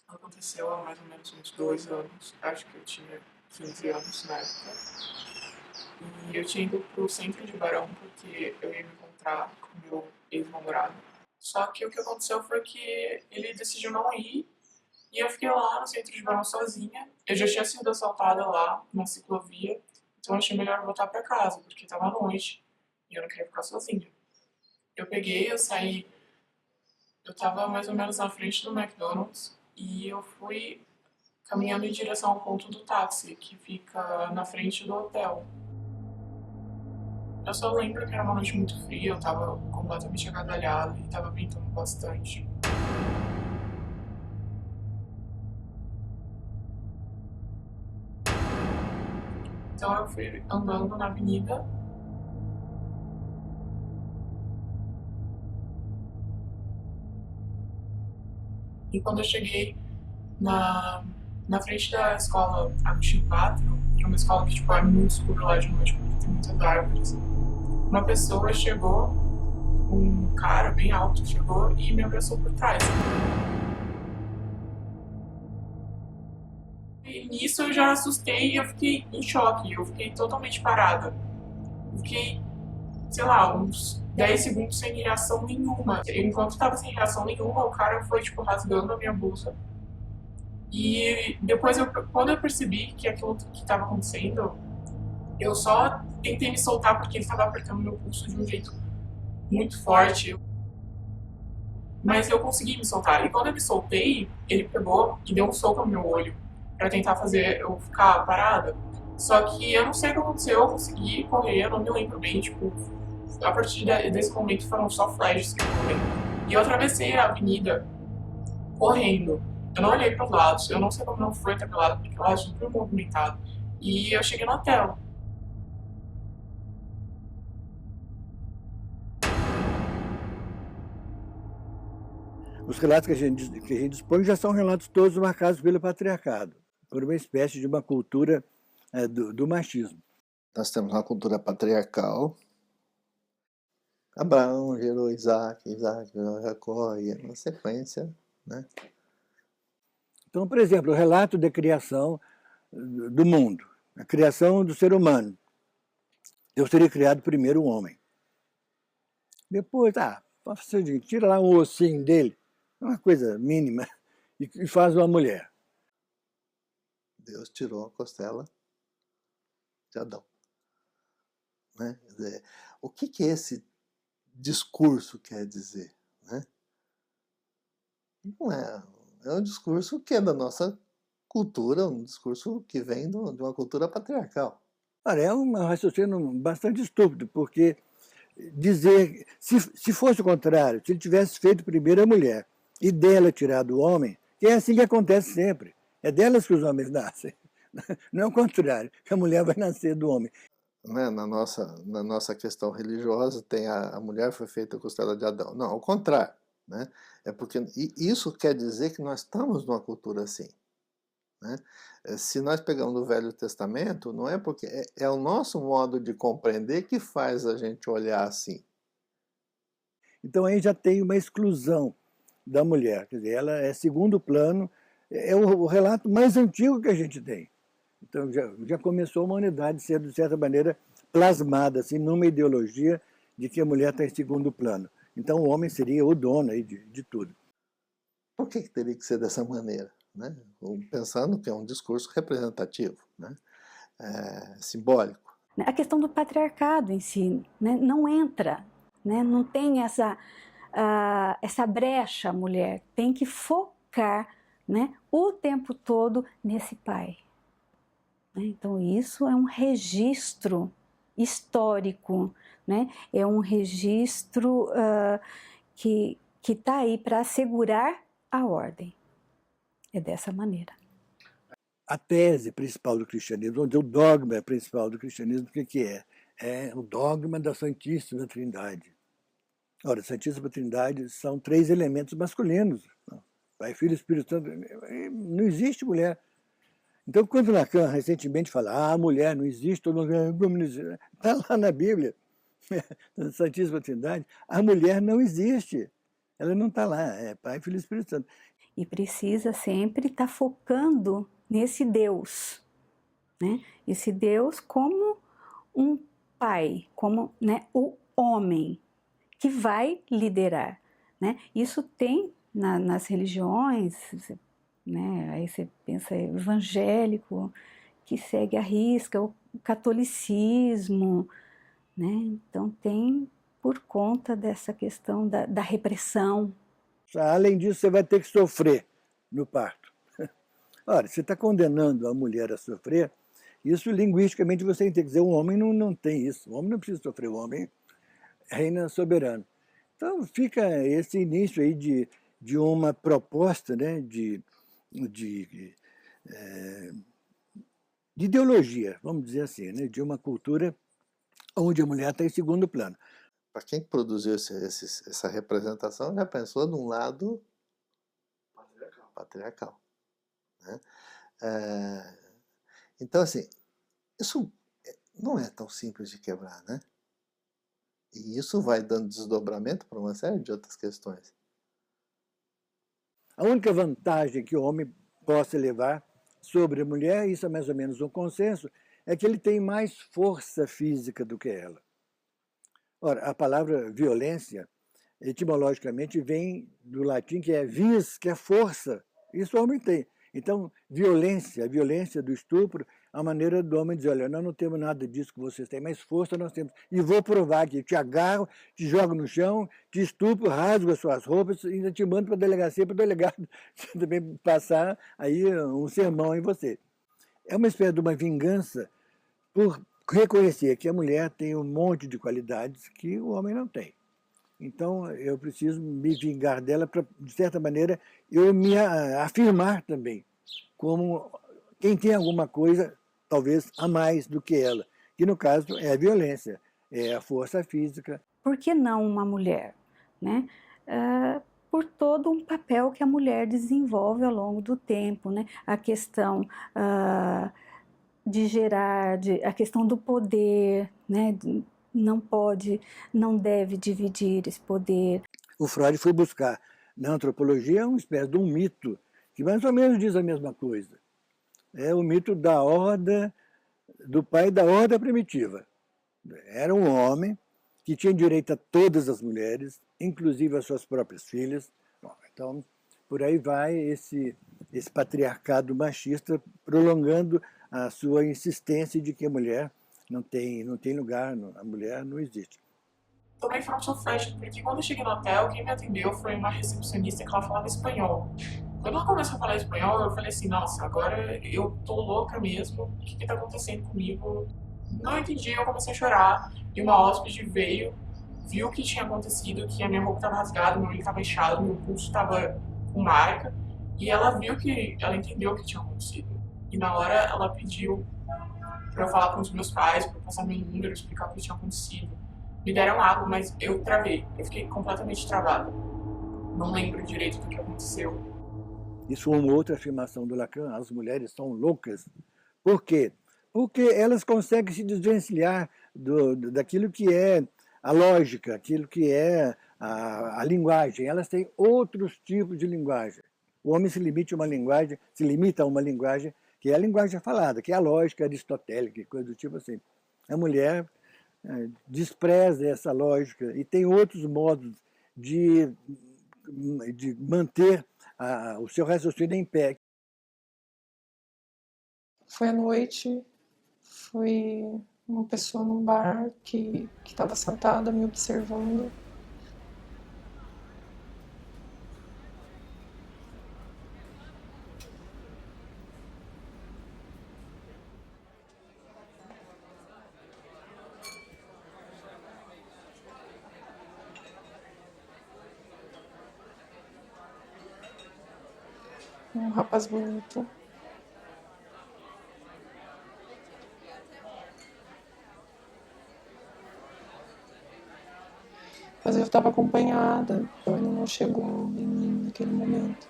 Aconteceu há mais ou menos uns 2 anos, acho que eu tinha 15 anos na época, e eu tinha ido pro centro de Barão porque eu ia me encontrar com meu ex-namorado. Só que o que aconteceu foi que ele decidiu não ir e eu fiquei lá no centro de Barão sozinha. Eu já tinha sido assaltada lá na ciclovia, então eu achei melhor voltar pra casa porque tava noite e eu não queria ficar sozinha. Eu saí, eu tava mais ou menos na frente do McDonald's e eu fui caminhando em direção ao ponto do táxi, que fica na frente do hotel. Eu só lembro que era uma noite muito fria, eu tava completamente agasalhada e tava ventando bastante. Então eu fui andando na avenida e quando eu cheguei na frente da escola Agostinho Pátrio, que é uma escola que tipo, é muito escura lá de noite porque tem muitas árvores, uma pessoa chegou, um cara bem alto chegou e me abraçou por trás. E nisso eu já assustei e eu fiquei em choque, eu fiquei totalmente parada. Eu fiquei, sei lá, uns 10 segundos sem reação nenhuma. Enquanto estava sem reação nenhuma, o cara foi, tipo, rasgando a minha blusa. E depois, quando eu percebi que aquilo que estava acontecendo, eu só tentei me soltar porque ele estava apertando meu pulso de um jeito muito forte. Mas eu consegui me soltar. E quando eu me soltei, ele pegou e deu um soco no meu olho pra tentar fazer eu ficar parada. Só que eu não sei o que aconteceu, eu consegui correr, eu não me lembro bem, tipo, a partir desse momento foram só flashes que eu lembro. E eu atravessei a avenida correndo. Eu não olhei para os lados, eu não sei como não foi atropelado, porque lá é super movimentado. E eu cheguei no hotel. Os relatos que a gente dispõe já são relatos todos marcados pelo patriarcado, por uma espécie de uma cultura do machismo. Nós temos uma cultura patriarcal. Abraão gerou Isaac, Isaac gerou Jacó, e é uma sequência, né? Então, por exemplo, o relato da criação do mundo, a criação do ser humano. Deus teria criado primeiro o homem. Depois, tira lá um ossinho dele, uma coisa mínima, e faz uma mulher. Deus tirou a costela de Adão. Né? Quer dizer, o que esse discurso quer dizer? Né? Não é um discurso que é da nossa cultura, um discurso que vem de uma cultura patriarcal. Olha, é um raciocínio bastante estúpido, porque dizer, se fosse o contrário, se ele tivesse feito primeiro a mulher e dela tirado o homem, que é assim que acontece sempre, é delas que os homens nascem, não é o contrário, que a mulher vai nascer do homem. Né? Na nossa questão religiosa, tem a mulher foi feita a costela de Adão. Não, ao contrário. Né? É porque isso quer dizer que nós estamos numa cultura assim. Né? Se nós pegamos o Velho Testamento, não é porque é o nosso modo de compreender que faz a gente olhar assim. Então aí já tem uma exclusão da mulher, quer dizer, ela é segundo plano, é o relato mais antigo que a gente tem. Então já começou a humanidade ser, de certa maneira, plasmada assim, numa ideologia de que a mulher está em segundo plano. Então o homem seria o dono aí de tudo. Por que teria que ser dessa maneira? Né? Pensando que é um discurso representativo, né? Simbólico. A questão do patriarcado em si, né, não entra, né, não tem essa brecha, a mulher tem que focar, né, o tempo todo nesse pai. Então isso é um registro histórico, né, é um registro que está aí para assegurar a ordem. É dessa maneira. A tese principal do cristianismo, onde o dogma principal do cristianismo, o que é? É o dogma da Santíssima Trindade. Ora, a Santíssima Trindade são 3 elementos masculinos. Pai, Filho e Espírito Santo. Não existe mulher. Então, quando Lacan recentemente fala, a mulher não existe, está lá na Bíblia, na Santíssima Trindade, a mulher não existe. Ela não está lá, é Pai, Filho e Espírito Santo. e precisa sempre estar focando nesse Deus, né? Esse Deus como um pai, como, né, o homem que vai liderar, né? Isso tem nas religiões, né? Aí você pensa evangélico, que segue à risca, o catolicismo, né? Então tem por conta dessa questão da repressão. Além disso, você vai ter que sofrer no parto. Ora, você está condenando a mulher a sofrer, isso linguisticamente você tem que dizer, o homem não tem isso, o homem não precisa sofrer, o homem reina soberano. Então fica esse início aí de uma proposta, né, de ideologia, vamos dizer assim, né, de uma cultura onde a mulher está em segundo plano. Para quem produziu essa representação, já pensou num lado patriarcal, né? Então, assim, isso não é tão simples de quebrar, né? E isso vai dando desdobramento para uma série de outras questões. A única vantagem que o homem possa levar sobre a mulher, isso é mais ou menos um consenso, é que ele tem mais força física do que ela. Ora, a palavra violência, etimologicamente, vem do latim, que é vis, que é força. Isso o homem tem. Então, violência, a violência do estupro, a maneira do homem dizer, olha, nós não temos nada disso que vocês têm, mas força nós temos. E vou provar que te agarro, te jogo no chão, te estupro, rasgo as suas roupas e ainda te mando para a delegacia, para o delegado também passar aí um sermão em você. É uma espécie de uma vingança por reconhecer que a mulher tem um monte de qualidades que o homem não tem. Então, eu preciso me vingar dela para, de certa maneira, eu me afirmar também como quem tem alguma coisa, talvez, a mais do que ela. Que, no caso, é a violência, é a força física. Por que não uma mulher, né? Por todo um papel que a mulher desenvolve ao longo do tempo, né? A questão de gerar, a questão do poder, né? Não pode, não deve dividir esse poder. O Freud foi buscar na antropologia uma espécie de um mito que mais ou menos diz a mesma coisa. É o mito da horda, do pai da horda primitiva. Era um homem que tinha direito a todas as mulheres, inclusive as suas próprias filhas. Bom, então, por aí vai esse patriarcado machista prolongando a sua insistência de que a mulher não tem lugar, a mulher não existe. Também foi um sofrência, porque quando eu cheguei no hotel, quem me atendeu foi uma recepcionista que ela falava espanhol. Quando ela começou a falar espanhol, eu falei assim, nossa, agora eu tô louca mesmo, o que tá acontecendo comigo? Não entendi, eu comecei a chorar, e uma hóspede veio, viu o que tinha acontecido, que a minha roupa tava rasgada, meu olho tava inchado, meu pulso tava com marca, e ela entendeu o que tinha acontecido. E na hora ela pediu para eu falar com os meus pais, para passar meu número, explicar o que tinha acontecido. Me deram água, mas eu travei. Eu fiquei completamente travada. Não lembro direito do que aconteceu. Isso é uma outra afirmação do Lacan. As mulheres são loucas. Por quê? Porque elas conseguem se desvencilhar daquilo que é a lógica, aquilo que é a linguagem. Elas têm outros tipos de linguagem. O homem se limita a uma linguagem que é a linguagem falada, que é a lógica aristotélica, coisa do tipo assim. A mulher despreza essa lógica e tem outros modos de manter o seu raciocínio em pé. Foi à noite, foi uma pessoa num bar que estava sentada me observando. Um rapaz bonito. Mas eu estava acompanhada, então ele não chegou em mim naquele momento.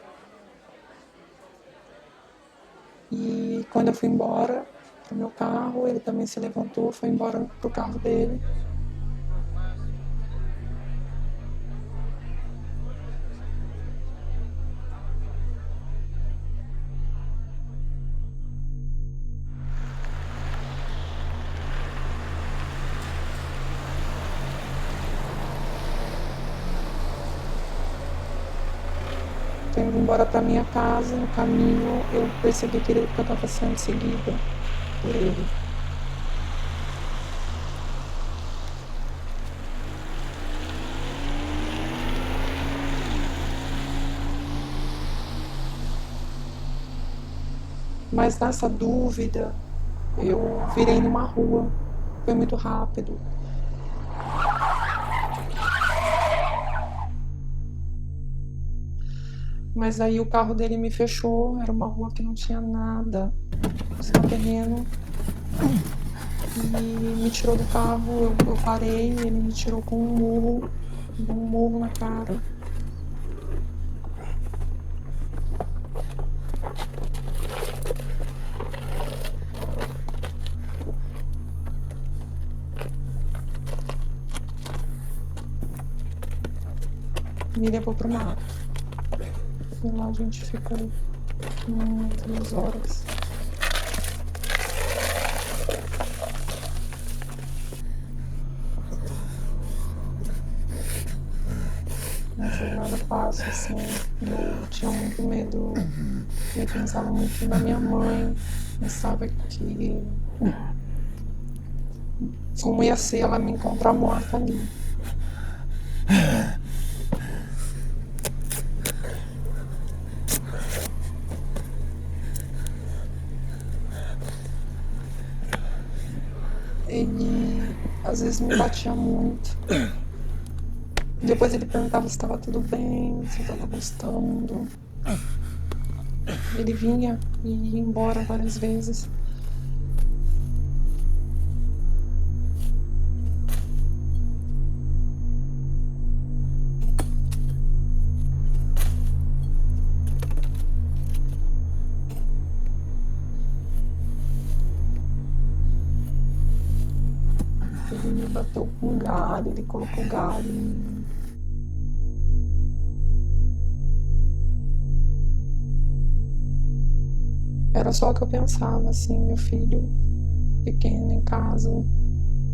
E quando eu fui embora pro meu carro, ele também se levantou, foi embora pro carro dele. indo embora para minha casa, no caminho eu percebi que eu estava sendo seguida por ele. Mas nessa dúvida, eu virei numa rua. Foi muito rápido. Mas aí o carro dele me fechou, era uma rua que não tinha nada, só terreno. E me tirou do carro, eu parei, ele me tirou com um murro na cara. Me levou pro mato. E lá a gente ficou 2 horas. Não foi nada fácil, assim. Eu tinha muito medo. Eu pensava muito na minha mãe. Pensava que como ia ser ela me encontrar morta ali. Ele às vezes me batia muito. Depois ele perguntava se estava tudo bem, se eu estava gostando. Ele vinha e ia embora várias vezes. Ele me bateu com galho, ele colocou galho em mim. Era só o que eu pensava, assim, meu filho pequeno em casa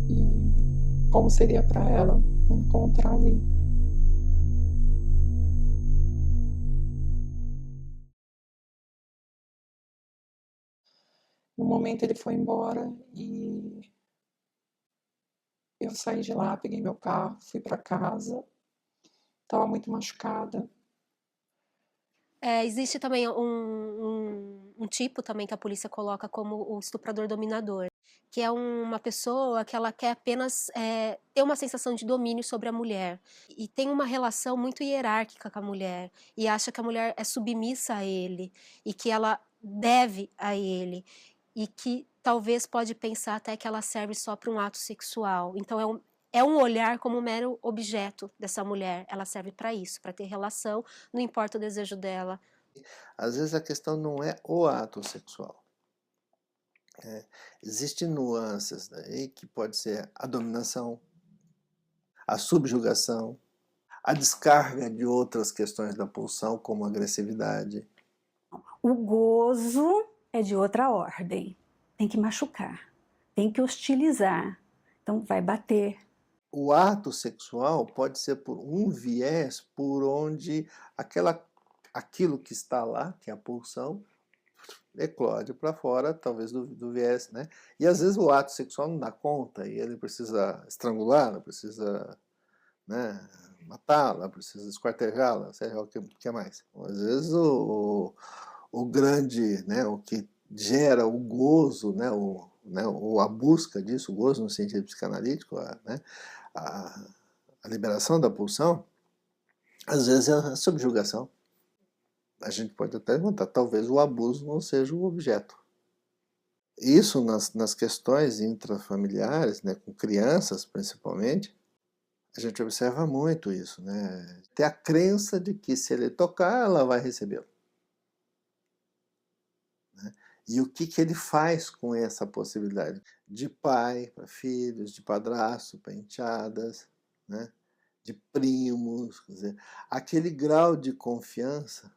e como seria para ela me encontrar ali. No momento ele foi embora e eu saí de lá, peguei meu carro, fui para casa. Estava muito machucada. Existe também um tipo também que a polícia coloca como o estuprador dominador, que é uma pessoa que ela quer apenas ter uma sensação de domínio sobre a mulher e tem uma relação muito hierárquica com a mulher e acha que a mulher é submissa a ele e que ela deve a ele e que talvez pode pensar até que ela serve só para um ato sexual. Então é um olhar como um mero objeto dessa mulher. Ela serve para isso, para ter relação, não importa o desejo dela. Às vezes a questão não é o ato sexual. Existem nuances aí que pode ser a dominação, a subjugação, a descarga de outras questões da pulsão, como a agressividade. O gozo é de outra ordem. Tem que machucar, tem que hostilizar. Então vai bater. O ato sexual pode ser por um viés por onde aquilo que está lá, que é a pulsão, eclode para fora, talvez do viés, né? E às vezes o ato sexual não dá conta e ele precisa estrangulá-la, precisa, né, matá-la, precisa esquartejá-la, sei lá o que mais. Às vezes o grande, né, o que gera o gozo, né, a busca disso, o gozo no sentido psicanalítico, né, a liberação da pulsão, às vezes é a subjugação. A gente pode até levantar, talvez o abuso não seja o objeto. Isso nas questões intrafamiliares, né, com crianças principalmente, a gente observa muito isso, né? Ter a crença de que se ele tocar, ela vai recebê-lo. Né? E o que ele faz com essa possibilidade? De pai para filhos, de padrasto para enteadas, né? De primos, quer dizer, aquele grau de confiança,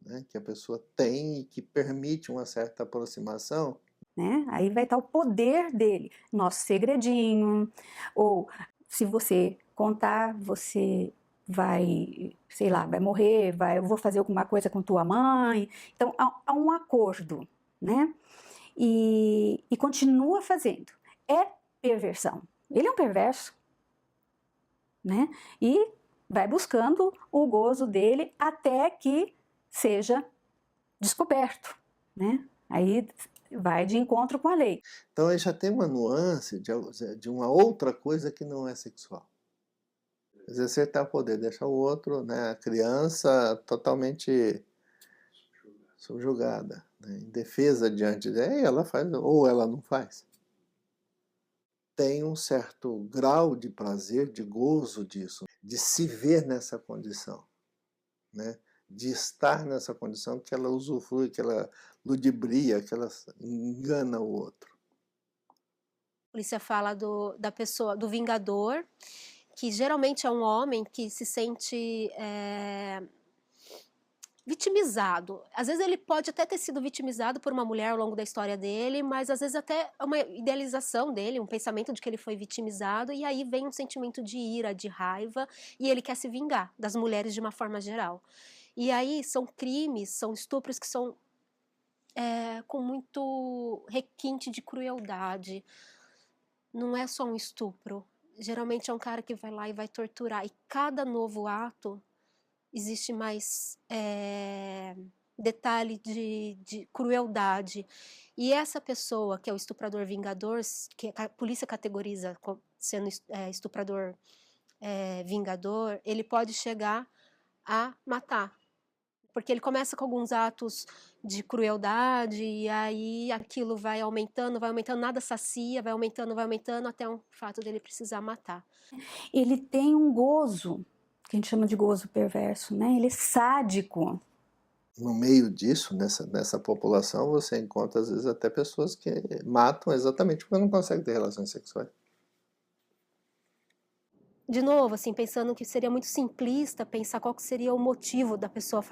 né, que a pessoa tem e que permite uma certa aproximação. Né? Aí vai estar o poder dele, nosso segredinho, ou se você contar, você vai, sei lá, vai morrer, eu vou fazer alguma coisa com tua mãe. Então, há um acordo, né? E continua fazendo. É perversão. Ele é um perverso, né? E vai buscando o gozo dele até que seja descoberto, né? Aí vai de encontro com a lei. Então aí já tem uma nuance de uma outra coisa que não é sexual. Exercer o poder, deixar o outro, né, a criança totalmente subjugada, né, indefesa diante dela, e ela faz ou ela não faz. Tem um certo grau de prazer, de gozo disso, de se ver nessa condição, né? De estar nessa condição que ela usufrui, que ela ludibria, que ela engana o outro. A polícia fala da pessoa, do vingador, que geralmente é um homem que se sente vitimizado. Às vezes ele pode até ter sido vitimizado por uma mulher ao longo da história dele, mas às vezes até é uma idealização dele, um pensamento de que ele foi vitimizado, e aí vem um sentimento de ira, de raiva, e ele quer se vingar das mulheres de uma forma geral. E aí são crimes, são estupros que são com muito requinte de crueldade. Não é só um estupro. Geralmente é um cara que vai lá e vai torturar. E cada novo ato existe mais detalhe de crueldade. E essa pessoa, que é o estuprador vingador, que a polícia categoriza sendo estuprador vingador, ele pode chegar a matar. Porque ele começa com alguns atos de crueldade, e aí aquilo vai aumentando, nada sacia, vai aumentando, até o fato dele precisar matar. Ele tem um gozo, que a gente chama de gozo perverso, né? Ele é sádico. No meio disso, nessa população, você encontra às vezes até pessoas que matam exatamente porque não conseguem ter relações sexuais. De novo, assim, pensando que seria muito simplista pensar qual que seria o motivo da pessoa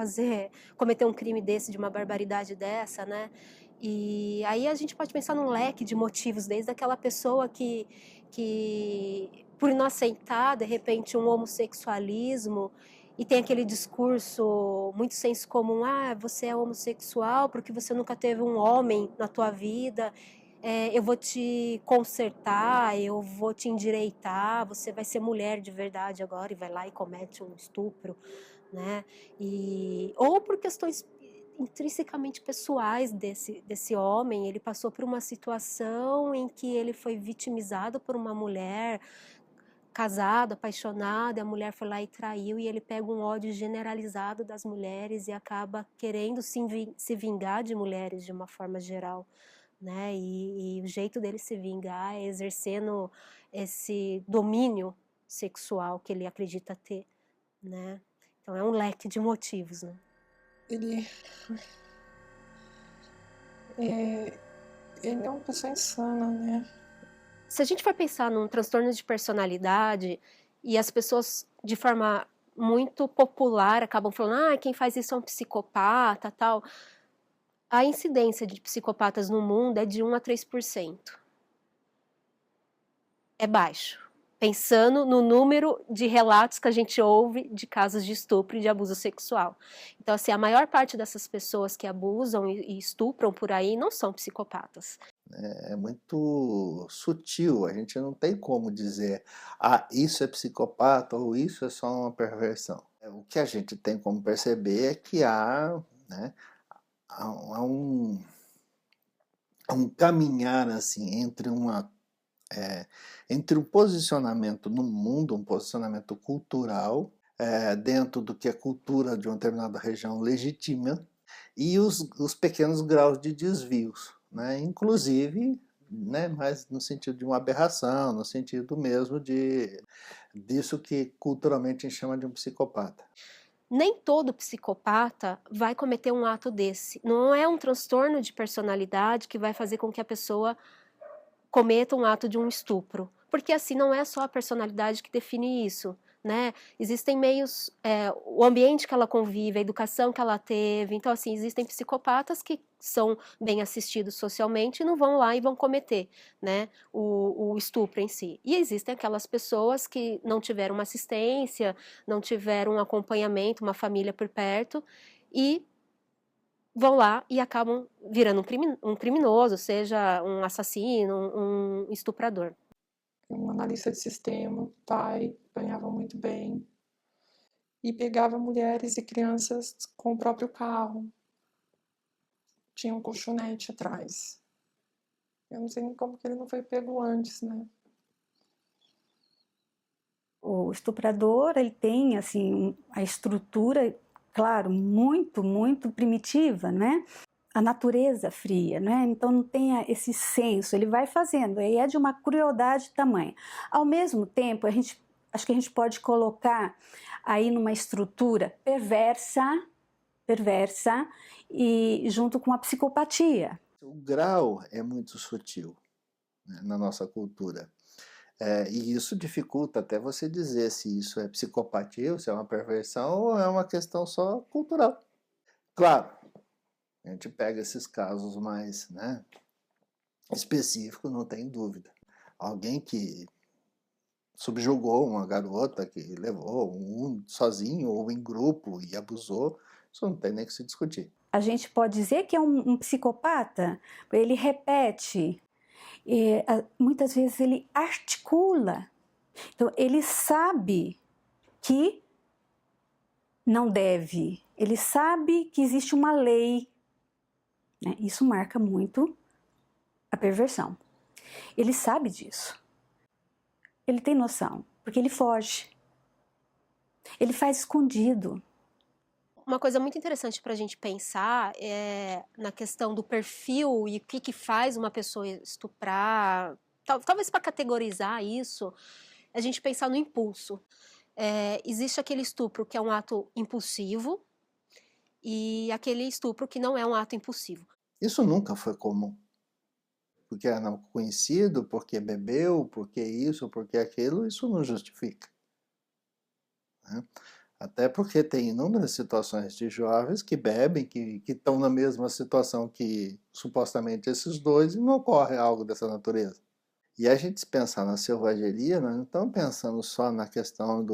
cometer um crime desse, de uma barbaridade dessa, né? E aí a gente pode pensar num leque de motivos, desde aquela pessoa que por não aceitar, de repente, um homossexualismo, e tem aquele discurso muito senso comum, você é homossexual porque você nunca teve um homem na tua vida, eu vou te consertar, eu vou te endireitar, você vai ser mulher de verdade agora, e vai lá e comete um estupro, né? Ou por questões intrinsecamente pessoais desse homem, ele passou por uma situação em que ele foi vitimizado por uma mulher, casado, apaixonado, e a mulher foi lá e traiu, e ele pega um ódio generalizado das mulheres e acaba querendo se vingar de mulheres de uma forma geral, né? E o jeito dele se vingar é exercendo esse domínio sexual que ele acredita ter, né? Então é um leque de motivos, né? Ele é uma pessoa insana, né? Se a gente for pensar num transtorno de personalidade, e as pessoas, de forma muito popular, acabam falando, quem faz isso é um psicopata, tal. A incidência de psicopatas no mundo é de 1 a 3%. É baixo. Pensando no número de relatos que a gente ouve de casos de estupro e de abuso sexual. Então, assim, a maior parte dessas pessoas que abusam e estupram por aí não são psicopatas. É muito sutil, a gente não tem como dizer, isso é psicopata ou isso é só uma perversão. O que a gente tem como perceber é que há um caminhar assim entre um posicionamento no mundo, um posicionamento cultural, dentro do que a cultura de uma determinada região legitima, e os pequenos graus de desvios, né? Inclusive, né, mas no sentido de uma aberração, no sentido mesmo disso que culturalmente a gente chama de um psicopata. Nem todo psicopata vai cometer um ato desse. Não é um transtorno de personalidade que vai fazer com que a pessoa cometa um ato de um estupro. Porque assim, não é só a personalidade que define isso. né? Existem meios, o ambiente que ela convive, a educação que ela teve. Então, assim, existem psicopatas que são bem assistidos socialmente e não vão lá e vão cometer, né, o estupro em si. E existem aquelas pessoas que não tiveram uma assistência, não tiveram um acompanhamento, uma família por perto, e vão lá e acabam virando um criminoso, seja um assassino, um estuprador. Um analista de sistema, pai, ganhava muito bem e pegava mulheres e crianças com o próprio carro. Tinha um colchonete atrás. Eu não sei nem como que ele não foi pego antes, né? O estuprador, ele tem assim a estrutura, claro, muito, muito primitiva, né? A natureza fria, né? Então não tem esse senso, ele vai fazendo, e é de uma crueldade tamanha. Ao mesmo tempo, acho que a gente pode colocar aí numa estrutura perversa e junto com a psicopatia. O grau é muito sutil, né, na nossa cultura. E isso dificulta até você dizer se isso é psicopatia, ou se é uma perversão, ou é uma questão só cultural. Claro, a gente pega esses casos mais, né, específicos, não tem dúvida. Alguém que subjugou uma garota, que levou um sozinho ou em grupo e abusou, isso não tem nem que se discutir. A gente pode dizer que é um psicopata, ele repete, muitas vezes ele articula, então ele sabe que não deve, ele sabe que existe uma lei, né? Isso marca muito a perversão. Ele sabe disso, ele tem noção, porque ele foge, ele faz escondido. Uma coisa muito interessante para a gente pensar é na questão do perfil e o que faz uma pessoa estuprar. Talvez para categorizar isso, a gente pensar no impulso. Existe aquele estupro que é um ato impulsivo e aquele estupro que não é um ato impulsivo. Isso nunca foi comum. Porque era não conhecido, porque bebeu, porque isso, porque aquilo, isso não justifica, né? Até porque tem inúmeras situações de jovens que bebem, que estão na mesma situação que supostamente esses dois, e não ocorre algo dessa natureza. E a gente pensar na selvageria, nós não estamos pensando só na questão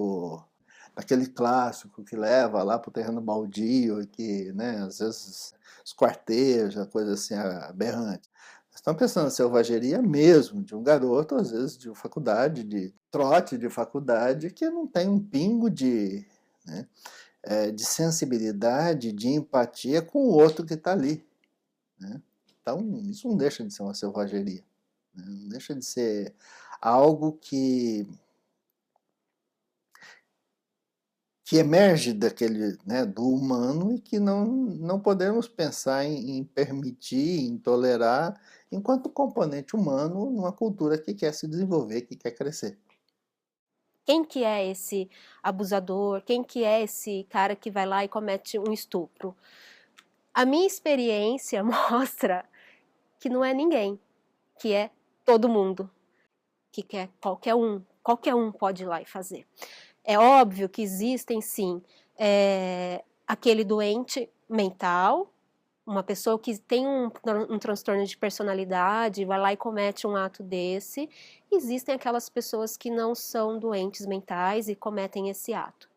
daquele clássico que leva lá para o terreno baldio e que, né, às vezes esquarteja, coisa assim aberrante. Nós estamos pensando na selvageria mesmo, de um garoto, às vezes de faculdade, de trote de faculdade, que não tem um pingo de, né, de sensibilidade, de empatia com o outro que está ali, né? Então, isso não deixa de ser uma selvageria, né? Não deixa de ser algo que emerge daquele, né, do humano e que não podemos pensar em permitir, em tolerar, enquanto componente humano numa cultura que quer se desenvolver, que quer crescer. Quem que é esse abusador? Quem que é esse cara que vai lá e comete um estupro? A minha experiência mostra que não é ninguém, que é todo mundo, que quer qualquer um pode ir lá e fazer. É óbvio que existem, sim, aquele doente mental, uma pessoa que tem um transtorno de personalidade, vai lá e comete um ato desse. Existem aquelas pessoas que não são doentes mentais e cometem esse ato.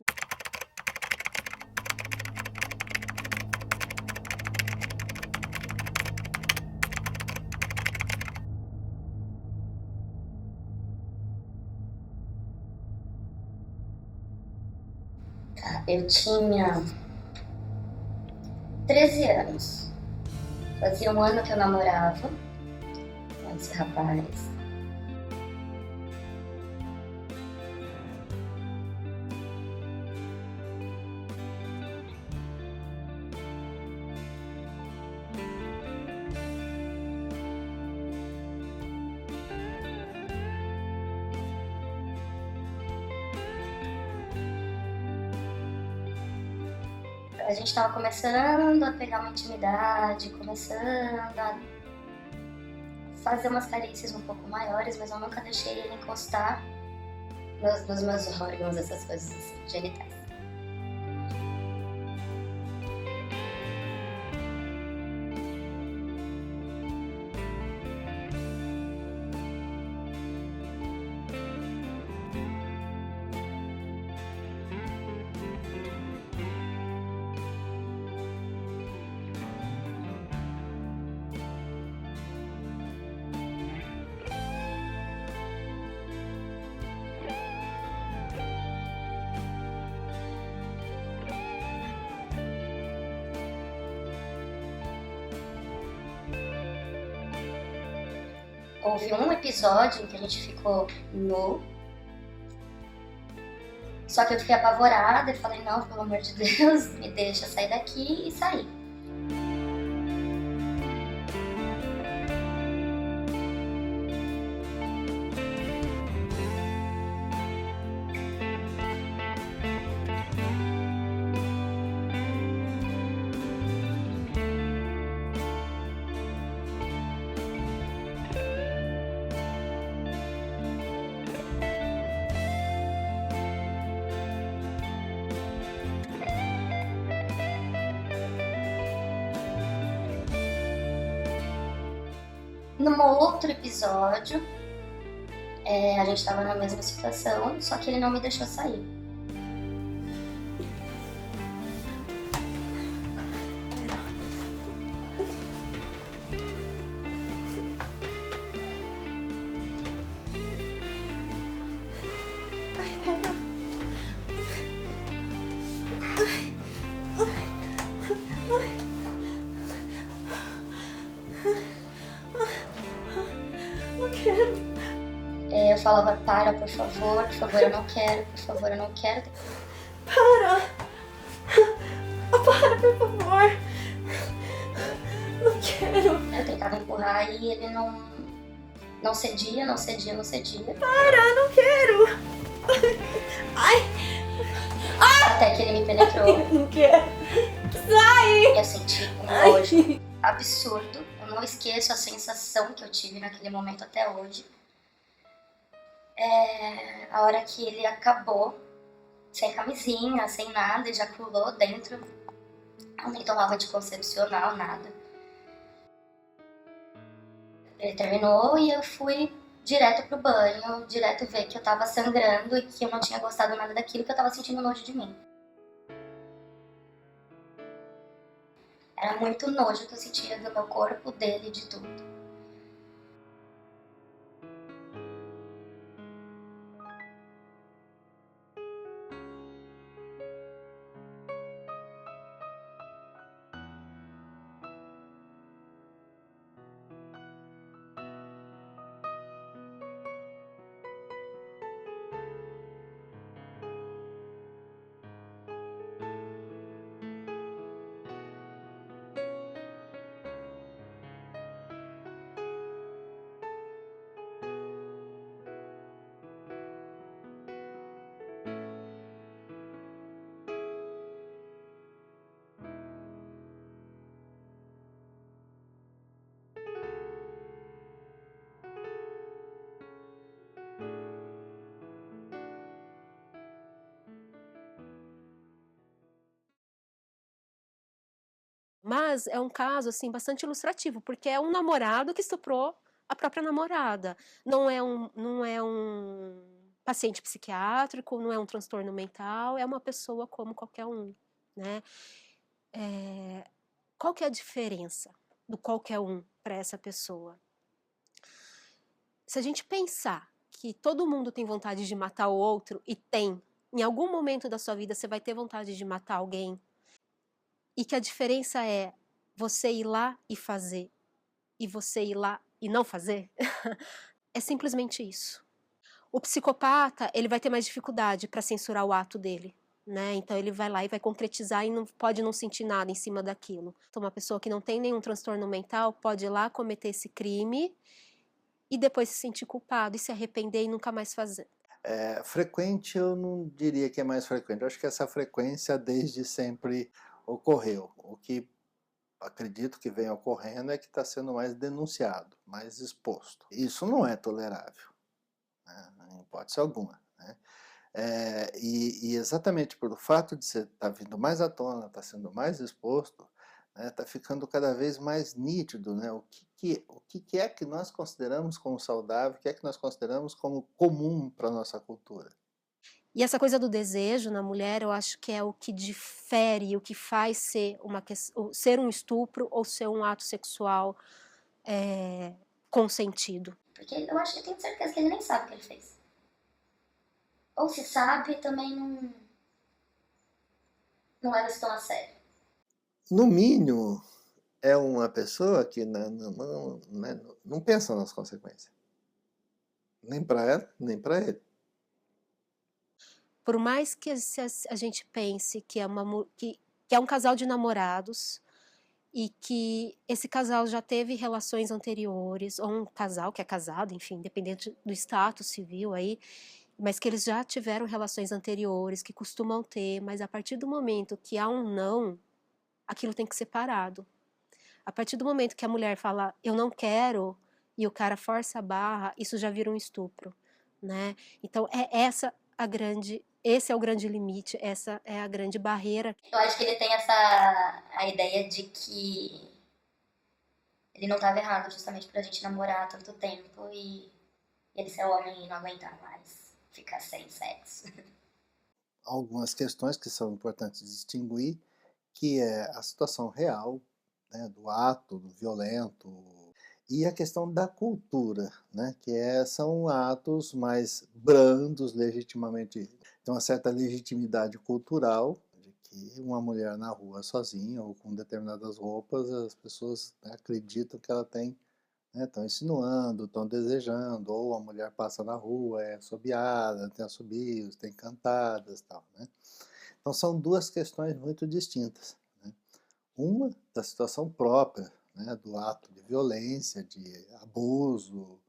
Eu tinha 13 anos. Fazia um ano que eu namorava com esse rapaz. A gente estava começando a pegar uma intimidade, começando a fazer umas carícias um pouco maiores, mas eu nunca deixei ele encostar nos meus órgãos, essas coisas assim, genitais. Houve um episódio em que a gente ficou nu, só que eu fiquei apavorada e falei, não, pelo amor de Deus, me deixa sair daqui, e saí. Num outro episódio, a gente estava na mesma situação, só que ele não me deixou sair. Eu falava, para, por favor, eu não quero, por favor, eu não quero. Para, por favor. Não quero. Eu tentava empurrar e ele não cedia. Para, não quero. Ai. Até que ele me penetrou. Não quero. Sai. Eu senti um nojo absurdo. Eu não esqueço a sensação que eu tive naquele momento até hoje. A hora que ele acabou, sem camisinha, sem nada, ejaculou dentro. Eu nem tomava anticoncepcional, nada. Ele terminou e eu fui direto pro banho, direto ver que eu tava sangrando e que eu não tinha gostado nada daquilo, que eu tava sentindo nojo de mim. Era muito nojo que eu sentia do meu corpo, dele, de tudo. Mas é um caso assim bastante ilustrativo, porque é um namorado que estuprou a própria namorada. Não é um paciente psiquiátrico, não é um transtorno mental, é uma pessoa como qualquer um, né? Qual que é a diferença do qualquer um para essa pessoa? Se a gente pensar que todo mundo tem vontade de matar o outro, e tem, em algum momento da sua vida você vai ter vontade de matar alguém, e que a diferença é você ir lá e fazer, e você ir lá e não fazer, é simplesmente isso. O psicopata, ele vai ter mais dificuldade para censurar o ato dele, né? Então ele vai lá e vai concretizar e não pode não sentir nada em cima daquilo. Então uma pessoa que não tem nenhum transtorno mental pode ir lá cometer esse crime e depois se sentir culpado e se arrepender e nunca mais fazer. Frequente eu não diria que é mais frequente. Eu acho que essa frequência desde sempre ocorreu. O que acredito que vem ocorrendo é que está sendo mais denunciado, mais exposto. Isso não é tolerável, né? Em hipótese alguma, né? E exatamente pelo fato de você estar vindo mais à tona, estar sendo mais exposto, né, está ficando cada vez mais nítido, né, o que é que nós consideramos como saudável, o que é que nós consideramos como comum para a nossa cultura. E essa coisa do desejo na mulher, eu acho que é o que difere, o que faz ser ser um estupro ou ser um ato sexual consentido. Porque eu acho que eu tenho certeza que ele nem sabe o que ele fez. Ou se sabe, também não leva isso tão a sério. No mínimo, é uma pessoa que não pensa nas consequências. Nem para ela, nem para ele. Por mais que a gente pense que é um casal de namorados e que esse casal já teve relações anteriores, ou um casal que é casado, enfim, independente do status civil aí, mas que eles já tiveram relações anteriores, que costumam ter, mas a partir do momento que há um não, aquilo tem que ser parado. A partir do momento que a mulher fala, eu não quero, e o cara força a barra, isso já vira um estupro, né? Então, esse é o grande limite, essa é a grande barreira. Eu acho que ele tem a ideia de que ele não estava errado justamente pra gente namorar há tanto tempo e ele ser homem e não aguentar mais ficar sem sexo. Algumas questões que são importantes distinguir, que é a situação real, né, do ato violento, e a questão da cultura, né, que são atos mais brandos, legitimamente, tem uma certa legitimidade cultural, de que uma mulher na rua sozinha ou com determinadas roupas, as pessoas, né, acreditam que ela tem, estão insinuando, estão desejando, ou a mulher passa na rua, é assobiada, tem assobios, tem cantadas e tal, né? Então são duas questões muito distintas, né? Uma da situação própria, né, do ato de violência, de abuso,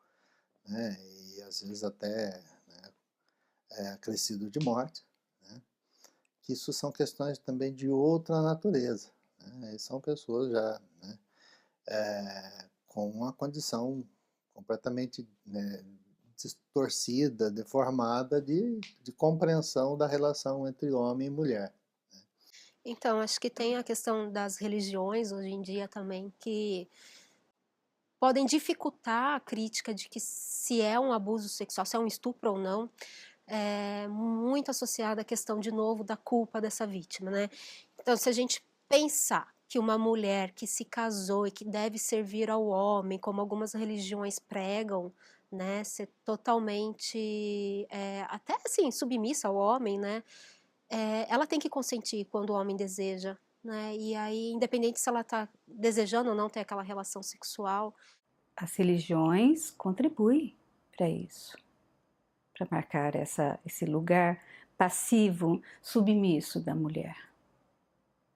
né, e às vezes até, né, acrescido de morte, né? Que isso são questões também de outra natureza, né? E são pessoas já, né, com uma condição completamente, né, distorcida, deformada de compreensão da relação entre homem e mulher. Então, acho que tem a questão das religiões hoje em dia também, que podem dificultar a crítica de que se é um abuso sexual, se é um estupro ou não, muito associada à questão, de novo, da culpa dessa vítima, né? Então, se a gente pensar que uma mulher que se casou e que deve servir ao homem, como algumas religiões pregam, né, ser totalmente, até assim, submissa ao homem, né, ela tem que consentir quando o homem deseja, né, e aí, independente se ela está desejando ou não ter aquela relação sexual. As religiões contribuem para isso, para marcar esse lugar passivo, submisso da mulher,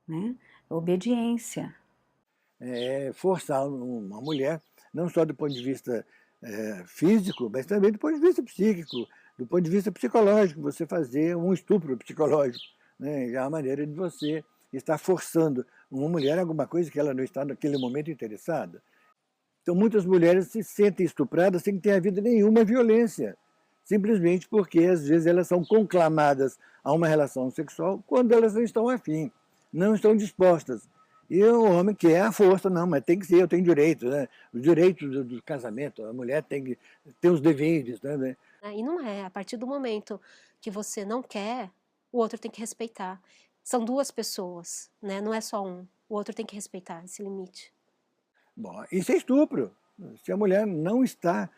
né? Obediência. Forçar uma mulher, não só do ponto de vista físico, mas também do ponto de vista psíquico, do ponto de vista psicológico, você fazer um estupro psicológico, né? Já é uma maneira de você estar forçando uma mulher a alguma coisa que ela não está naquele momento interessada. Então muitas mulheres se sentem estupradas sem ter havido nenhuma violência, simplesmente porque às vezes elas são conclamadas a uma relação sexual quando elas não estão afim, não estão dispostas. E o homem quer a força, não, mas tem que ser, eu tenho direito, né? Os direitos do casamento, a mulher tem que ter os deveres, né? E não é, a partir do momento que você não quer, o outro tem que respeitar. São duas pessoas, né? Não é só um, o outro tem que respeitar esse limite. Bom, isso é estupro. Se a mulher não está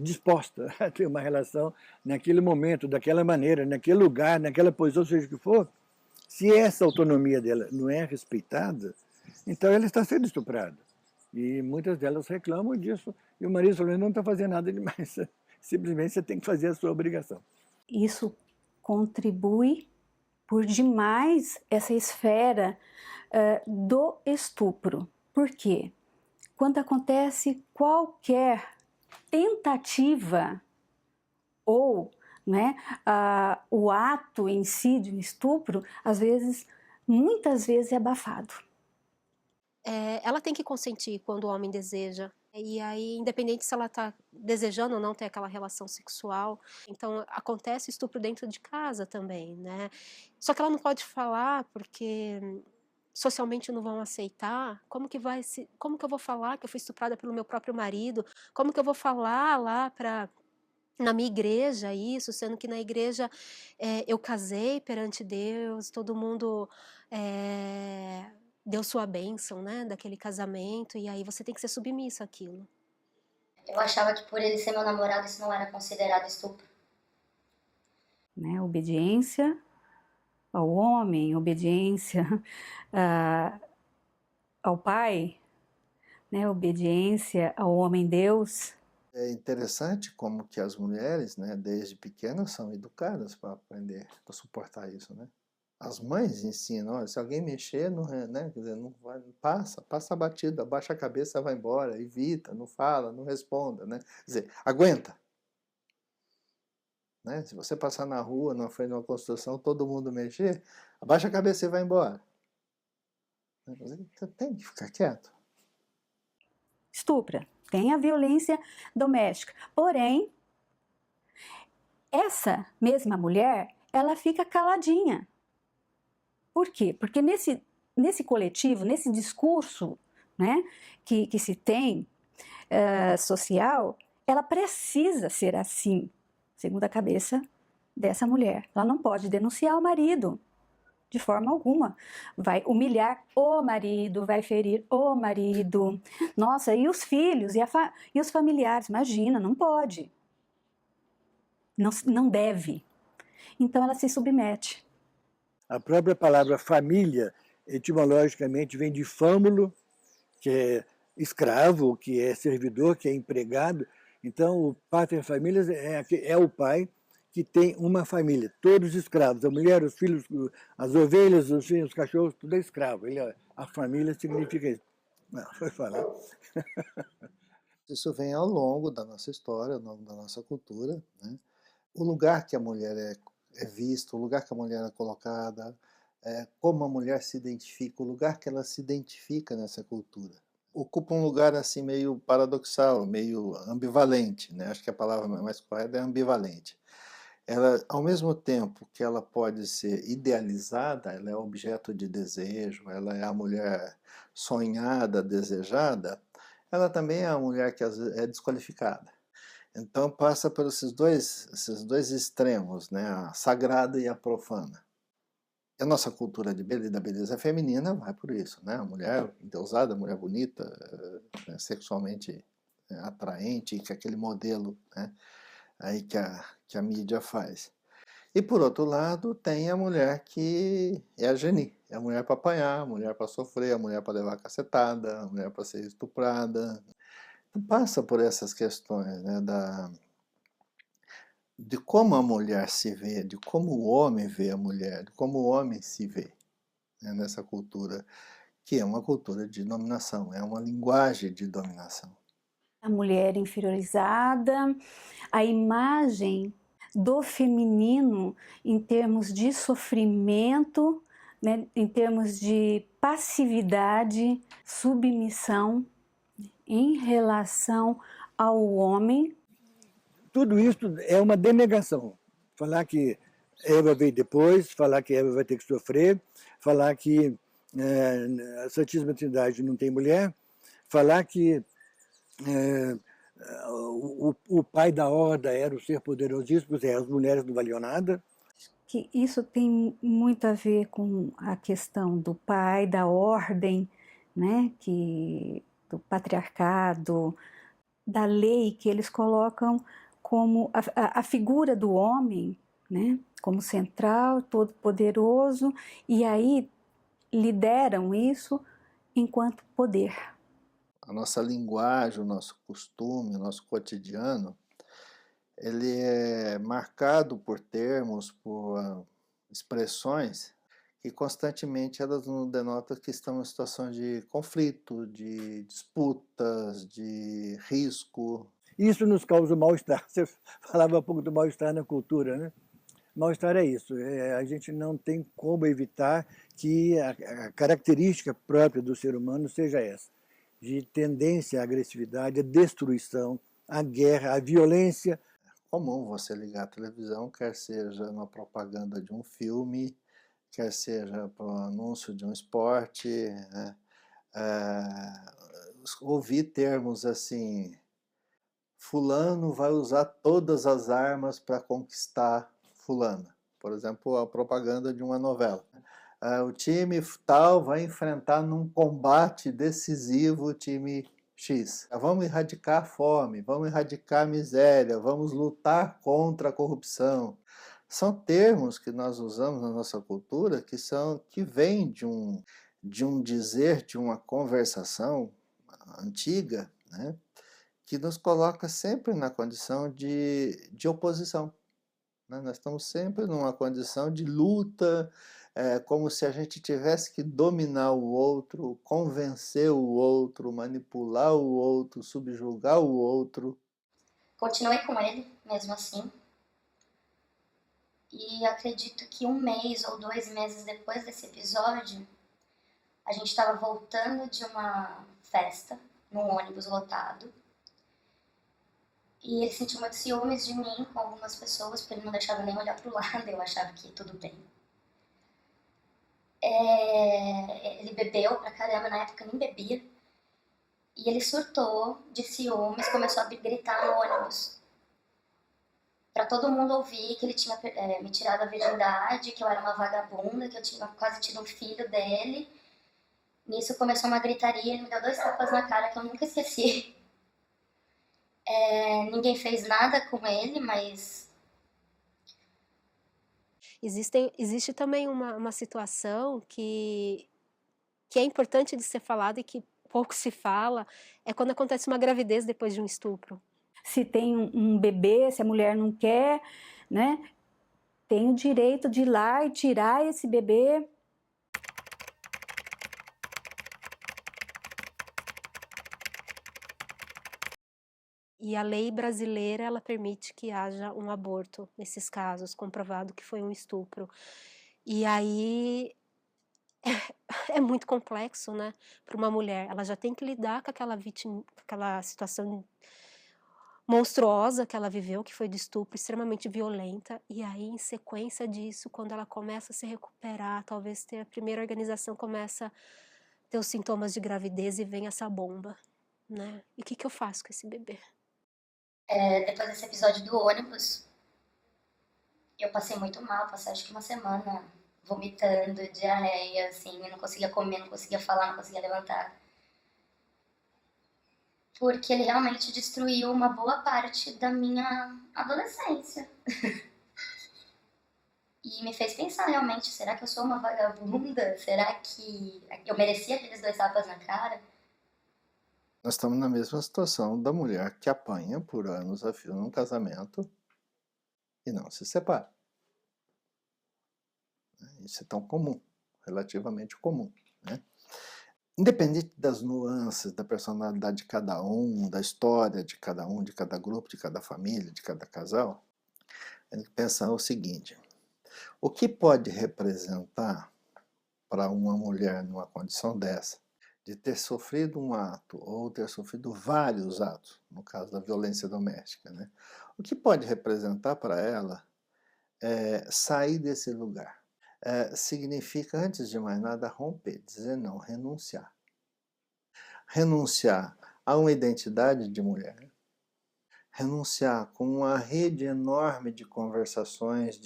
disposta a ter uma relação naquele momento, daquela maneira, naquele lugar, naquela posição, seja o que for, se essa autonomia dela não é respeitada, então ela está sendo estuprada. E muitas delas reclamam disso, e o marido falou, não está fazendo nada demais, simplesmente você tem que fazer a sua obrigação. Isso contribui por demais essa esfera do estupro. Por quê? Quando acontece qualquer tentativa ou, né, o ato em si de um estupro, muitas vezes é abafado. Ela tem que consentir quando o homem deseja. E aí, independente se ela está desejando ou não ter aquela relação sexual, então acontece estupro dentro de casa também, né? Só que ela não pode falar porque socialmente não vão aceitar. Como que eu vou falar que eu fui estuprada pelo meu próprio marido? Como que eu vou falar lá na minha igreja isso, sendo que na igreja eu casei perante Deus, todo mundo deu sua bênção, né, daquele casamento, e aí você tem que ser submissa àquilo. Eu achava que por ele ser meu namorado isso não era considerado estupro. Né? Obediência ao homem, obediência ao pai, né? Obediência ao homem Deus. É interessante como que as mulheres, né, desde pequenas, são educadas para aprender, para suportar isso, né? As mães ensinam, olha, se alguém mexer, não, né, quer dizer, não vai, passa a batida, abaixa a cabeça, vai embora, evita, não fala, não responda, né? Quer dizer, aguenta. Né? Se você passar na rua, na frente de uma construção, todo mundo mexer, abaixa a cabeça e vai embora. Você tem que ficar quieto. Estupra, tem a violência doméstica. Porém, essa mesma mulher, ela fica caladinha. Por quê? Porque nesse coletivo, nesse discurso, né, que se tem social, ela precisa ser assim, segundo a cabeça dessa mulher. Ela não pode denunciar o marido, de forma alguma. Vai humilhar o marido, vai ferir o marido. Nossa, e os filhos, e os familiares? Imagina, não pode. Não deve. Então ela se submete. A própria palavra família, etimologicamente, vem de fâmulo, que é escravo, que é servidor, que é empregado. Então, o pater familias é o pai que tem uma família, todos escravos, a mulher, os filhos, as ovelhas, os filhos, os cachorros, tudo é escravo. A família significa isso. Não, foi falar. Isso vem ao longo da nossa história, ao longo da nossa cultura, né? O lugar que a mulher é vista, o lugar que a mulher é colocada, como a mulher se identifica, o lugar que ela se identifica nessa cultura. Ocupa um lugar assim meio paradoxal, meio ambivalente, né? Acho que a palavra mais correta é ambivalente. Ela, ao mesmo tempo que ela pode ser idealizada, ela é objeto de desejo, ela é a mulher sonhada, desejada, ela também é a mulher que às vezes é desqualificada. Então passa por esses dois extremos, né? A sagrada e a profana. E a nossa cultura da beleza feminina vai por isso, né? A mulher endeusada, a mulher bonita, né? Sexualmente atraente, que é aquele modelo, né? Aí que a mídia faz. E por outro lado tem a mulher que é a geni, é a mulher para apanhar, a mulher para sofrer, a mulher para levar cacetada, a mulher para ser estuprada. Passa por essas questões, né, de como a mulher se vê, de como o homem vê a mulher, de como o homem se vê, né, nessa cultura, que é uma cultura de dominação, é uma linguagem de dominação. A mulher inferiorizada, a imagem do feminino em termos de sofrimento, né, em termos de passividade, submissão, em relação ao homem. Tudo isso é uma denegação. Falar que Eva veio depois, falar que Eva vai ter que sofrer, falar que a Santíssima Trindade não tem mulher, falar que o pai da horda era o ser poderosíssimo, as mulheres não valiam nada. Que isso tem muito a ver com a questão do pai, da ordem, né, do patriarcado, da lei que eles colocam como a figura do homem, né, como central, todo poderoso, e aí lideram isso enquanto poder. A nossa linguagem, o nosso costume, o nosso cotidiano, ele é marcado por termos, por expressões que constantemente elas nos denotam que estamos em situações de conflito, de disputas, de risco. Isso nos causa mal-estar. Você falava há pouco do mal-estar na cultura, né? Mal-estar é isso, a gente não tem como evitar que a característica própria do ser humano seja essa. de tendência à agressividade, à destruição, à guerra, à violência. Comum você ligar a televisão, quer seja uma propaganda de um filme, quer seja para um anúncio de um esporte, né? Ouvir termos assim, fulano vai usar todas as armas para conquistar fulana. Por exemplo, a propaganda de uma novela. O time tal vai enfrentar num combate decisivo o time X. Vamos erradicar a fome, vamos erradicar a miséria, vamos lutar contra a corrupção. São termos que nós usamos na nossa cultura que vêm de um dizer, de uma conversação antiga, né, que nos coloca sempre na condição de oposição. Né? Nós estamos sempre numa condição de luta, como se a gente tivesse que dominar o outro, convencer o outro, manipular o outro, subjugar o outro. Continuei com ele, mesmo assim. E acredito que 1 mês ou 2 meses depois desse episódio, a gente estava voltando de uma festa, num ônibus lotado. E ele sentiu muito ciúmes de mim com algumas pessoas, porque ele não deixava nem olhar pro lado, eu achava que tudo bem. Ele bebeu pra caramba, na época nem bebia. E ele surtou de ciúmes, começou a gritar no ônibus. Pra todo mundo ouvir que ele tinha me tirado a virgindade, que eu era uma vagabunda, que eu tinha quase tido um filho dele. Nisso começou uma gritaria, ele me deu 2 tapas na cara que eu nunca esqueci. Ninguém fez nada com ele, mas... Existe também uma situação que é importante de ser falada e que pouco se fala, é quando acontece uma gravidez depois de um estupro. Se tem um bebê, se a mulher não quer, né, tem o direito de ir lá e tirar esse bebê. E a lei brasileira, ela permite que haja um aborto nesses casos, comprovado que foi um estupro. E aí é muito complexo, né, para uma mulher. Ela já tem que lidar com aquela vítima, com aquela situação monstruosa que ela viveu, que foi de estupro, extremamente violenta. E aí, em sequência disso, quando ela começa a se recuperar, talvez ter a primeira organização, começa a ter os sintomas de gravidez e vem essa bomba, né? E o que eu faço com esse bebê? Depois desse episódio do ônibus, eu passei muito mal, passei acho que 1 semana vomitando, diarreia, assim, eu não conseguia comer, não conseguia falar, não conseguia levantar. Porque ele realmente destruiu uma boa parte da minha adolescência. E me fez pensar realmente, será que eu sou uma vagabunda? Será que eu merecia aqueles 2 tapas na cara? Nós estamos na mesma situação da mulher que apanha por anos a fio num casamento e não se separa. Isso é tão comum, relativamente comum, né? Independente das nuances, da personalidade de cada um, da história de cada um, de cada grupo, de cada família, de cada casal, a gente tem que pensar o seguinte: o que pode representar para uma mulher numa condição dessa, de ter sofrido um ato ou ter sofrido vários atos, no caso da violência doméstica, né? O que pode representar para ela sair desse lugar? Significa, antes de mais nada, romper, dizer não, renunciar. Renunciar a uma identidade de mulher, renunciar com uma rede enorme de conversações,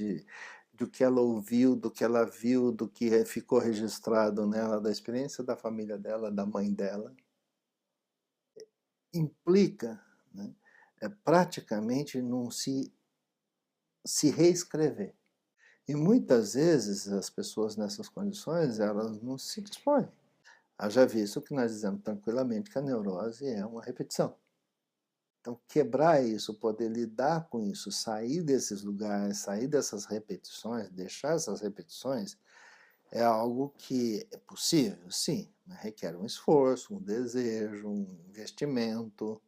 do que ela ouviu, do que ela viu, do que ficou registrado nela, da experiência da família dela, da mãe dela, implica, né, praticamente não se reescrever. E muitas vezes as pessoas nessas condições, elas não se dispõem. Haja visto que nós dizemos tranquilamente que a neurose é uma repetição. Então, quebrar isso, poder lidar com isso, sair desses lugares, sair dessas repetições, deixar essas repetições, é algo que é possível, sim, mas requer um esforço, um desejo, um investimento,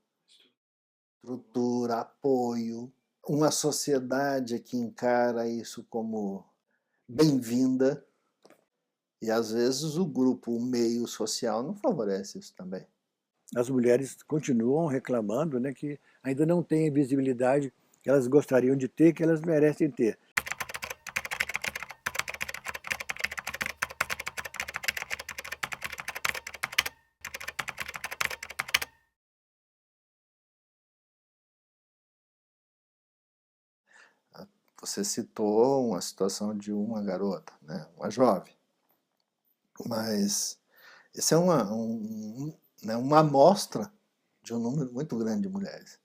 estrutura, apoio, uma sociedade que encara isso como bem-vinda, e às vezes o grupo, o meio social não favorece isso também. as mulheres continuam reclamando, né, que ainda não têm a visibilidade que elas gostariam de ter, que elas merecem ter. Você citou uma situação de uma garota, né, uma jovem, mas isso é né, uma amostra de um número muito grande de mulheres,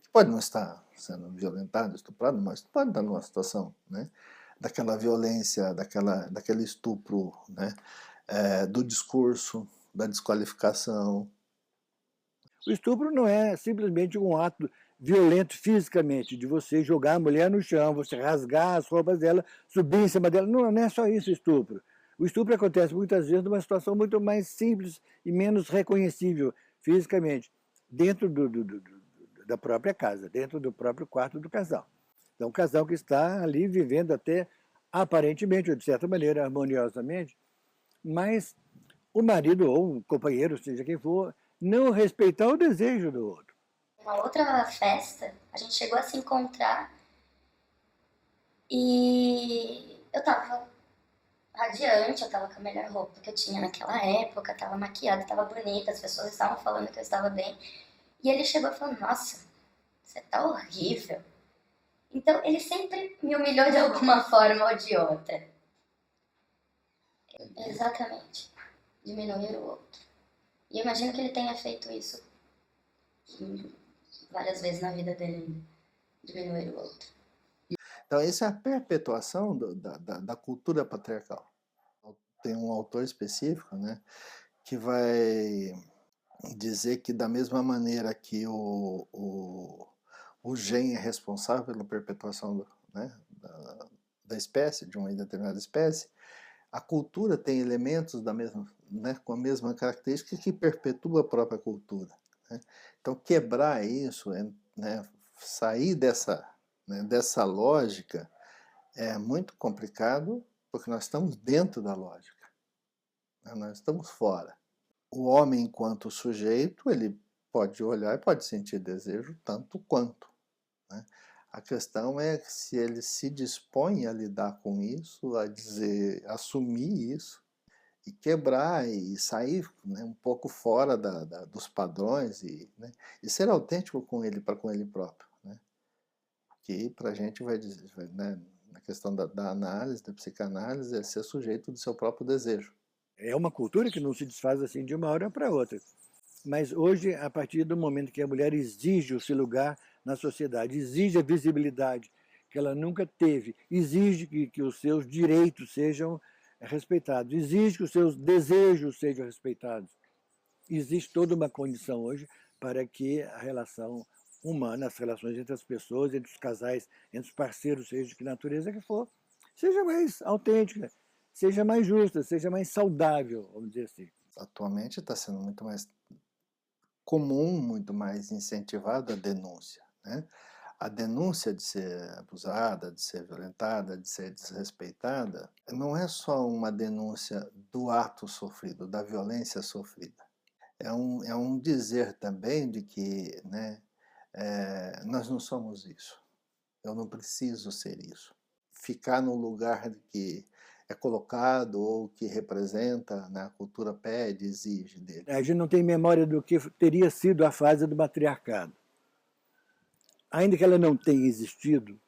que pode não estar sendo violentado, estuprado, mas pode estar numa situação, né, daquela violência, daquele estupro, né, do discurso, da desqualificação. O estupro não é simplesmente um ato violento fisicamente, de você jogar a mulher no chão, você rasgar as roupas dela, subir em cima dela. Não, não é só isso o estupro. O estupro acontece muitas vezes numa situação muito mais simples e menos reconhecível fisicamente, dentro da própria casa, dentro do próprio quarto do casal. Então, um casal que está ali vivendo até aparentemente, ou de certa maneira, harmoniosamente, mas o marido ou o companheiro, seja quem for, não respeitar o desejo do outro. Uma outra festa, a gente chegou a se encontrar e eu tava radiante, eu tava com a melhor roupa que eu tinha naquela época, tava maquiada, tava bonita, as pessoas estavam falando que eu estava bem. E ele chegou e falou, nossa, você tá horrível. Então ele sempre me humilhou de alguma forma ou de outra. Exatamente. Diminuir o outro. E eu imagino que ele tenha feito isso várias vezes na vida dele, diminuir o outro. Então, isso é a perpetuação da cultura patriarcal. Tem um autor específico, né, que vai dizer que, da mesma maneira que o gene é responsável pela perpetuação né, da espécie, de uma determinada espécie, a cultura tem elementos da mesma, né, com a mesma característica que perpetua a própria cultura. Né? Então, quebrar isso, né, sair dessa lógica é muito complicado, porque nós estamos dentro da lógica, né? Nós estamos fora. O homem, enquanto sujeito, ele pode olhar e pode sentir desejo tanto quanto. Né? A questão é se ele se dispõe a lidar com isso, a assumir isso, e quebrar e sair, né, um pouco fora dos padrões né, e ser autêntico com ele próprio. Né? Que para a gente vai dizer, né, na questão da análise, da psicanálise, é ser sujeito do seu próprio desejo. É uma cultura que não se desfaz assim de uma hora para outra. Mas hoje, a partir do momento que a mulher exige o seu lugar na sociedade, exige a visibilidade que ela nunca teve, exige que os seus direitos sejam respeitados, exige que os seus desejos sejam respeitados. Existe toda uma condição hoje para que a relação humana, as relações entre as pessoas, entre os casais, entre os parceiros, seja de que natureza que for, seja mais autêntica, seja mais justa, seja mais saudável, vamos dizer assim. Atualmente está sendo muito mais comum, muito mais incentivado a denúncia. Né? A denúncia de ser abusada, de ser violentada, de ser desrespeitada, não é só uma denúncia do ato sofrido, da violência sofrida. É um dizer também de que, né, nós não somos isso. Eu não preciso ser isso. Ficar no lugar que é colocado ou que representa, né, a cultura pede, exige dele. A gente não tem memória do que teria sido a fase do matriarcado. Ainda que ela não tenha existido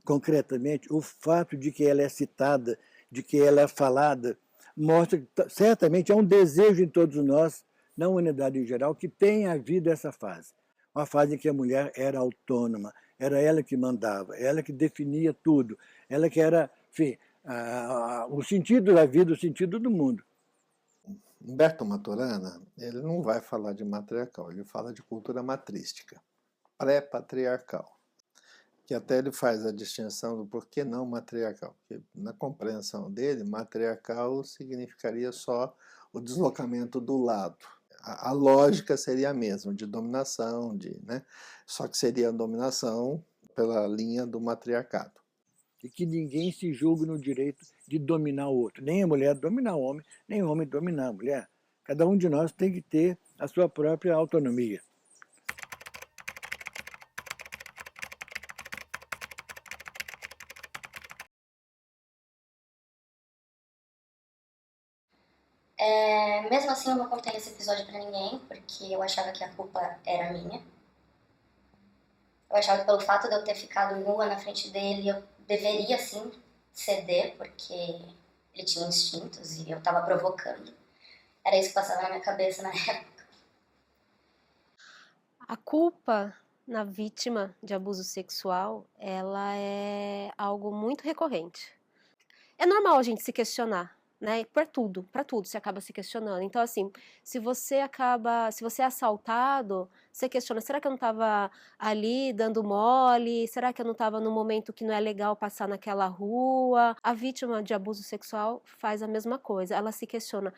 concretamente, o fato de que ela é citada, de que ela é falada, mostra que certamente há um desejo em todos nós, na humanidade em geral, que tenha havido essa fase. Uma fase em que a mulher era autônoma, era ela que mandava, ela que definia tudo, ela que era, enfim, o sentido da vida, o sentido do mundo. Humberto Maturana, ele não vai falar de matriarcal, ele fala de cultura matrística, pré-patriarcal, que até ele faz a distinção do porquê não matriarcal, porque na compreensão dele, matriarcal significaria só o deslocamento do lado. A lógica seria a mesma, de dominação, né? Só que seria a dominação pela linha do matriarcado. E que ninguém se julgue no direito de dominar o outro. Nem a mulher dominar o homem, nem o homem dominar a mulher. Cada um de nós tem que ter a sua própria autonomia. Mesmo assim, eu não contei esse episódio pra ninguém, porque eu achava que a culpa era minha. Eu achava que pelo fato de eu ter ficado nua na frente dele, eu deveria, sim, ceder, porque ele tinha instintos e eu tava provocando. Era isso que passava na minha cabeça na época. A culpa na vítima de abuso sexual, ela é algo muito recorrente. É normal a gente se questionar, né? Para tudo você acaba se questionando. Então, assim, se você é assaltado, você questiona, será que eu não estava ali dando mole? Será que eu não estava no momento que não é legal passar naquela rua? A vítima de abuso sexual faz a mesma coisa, ela se questiona,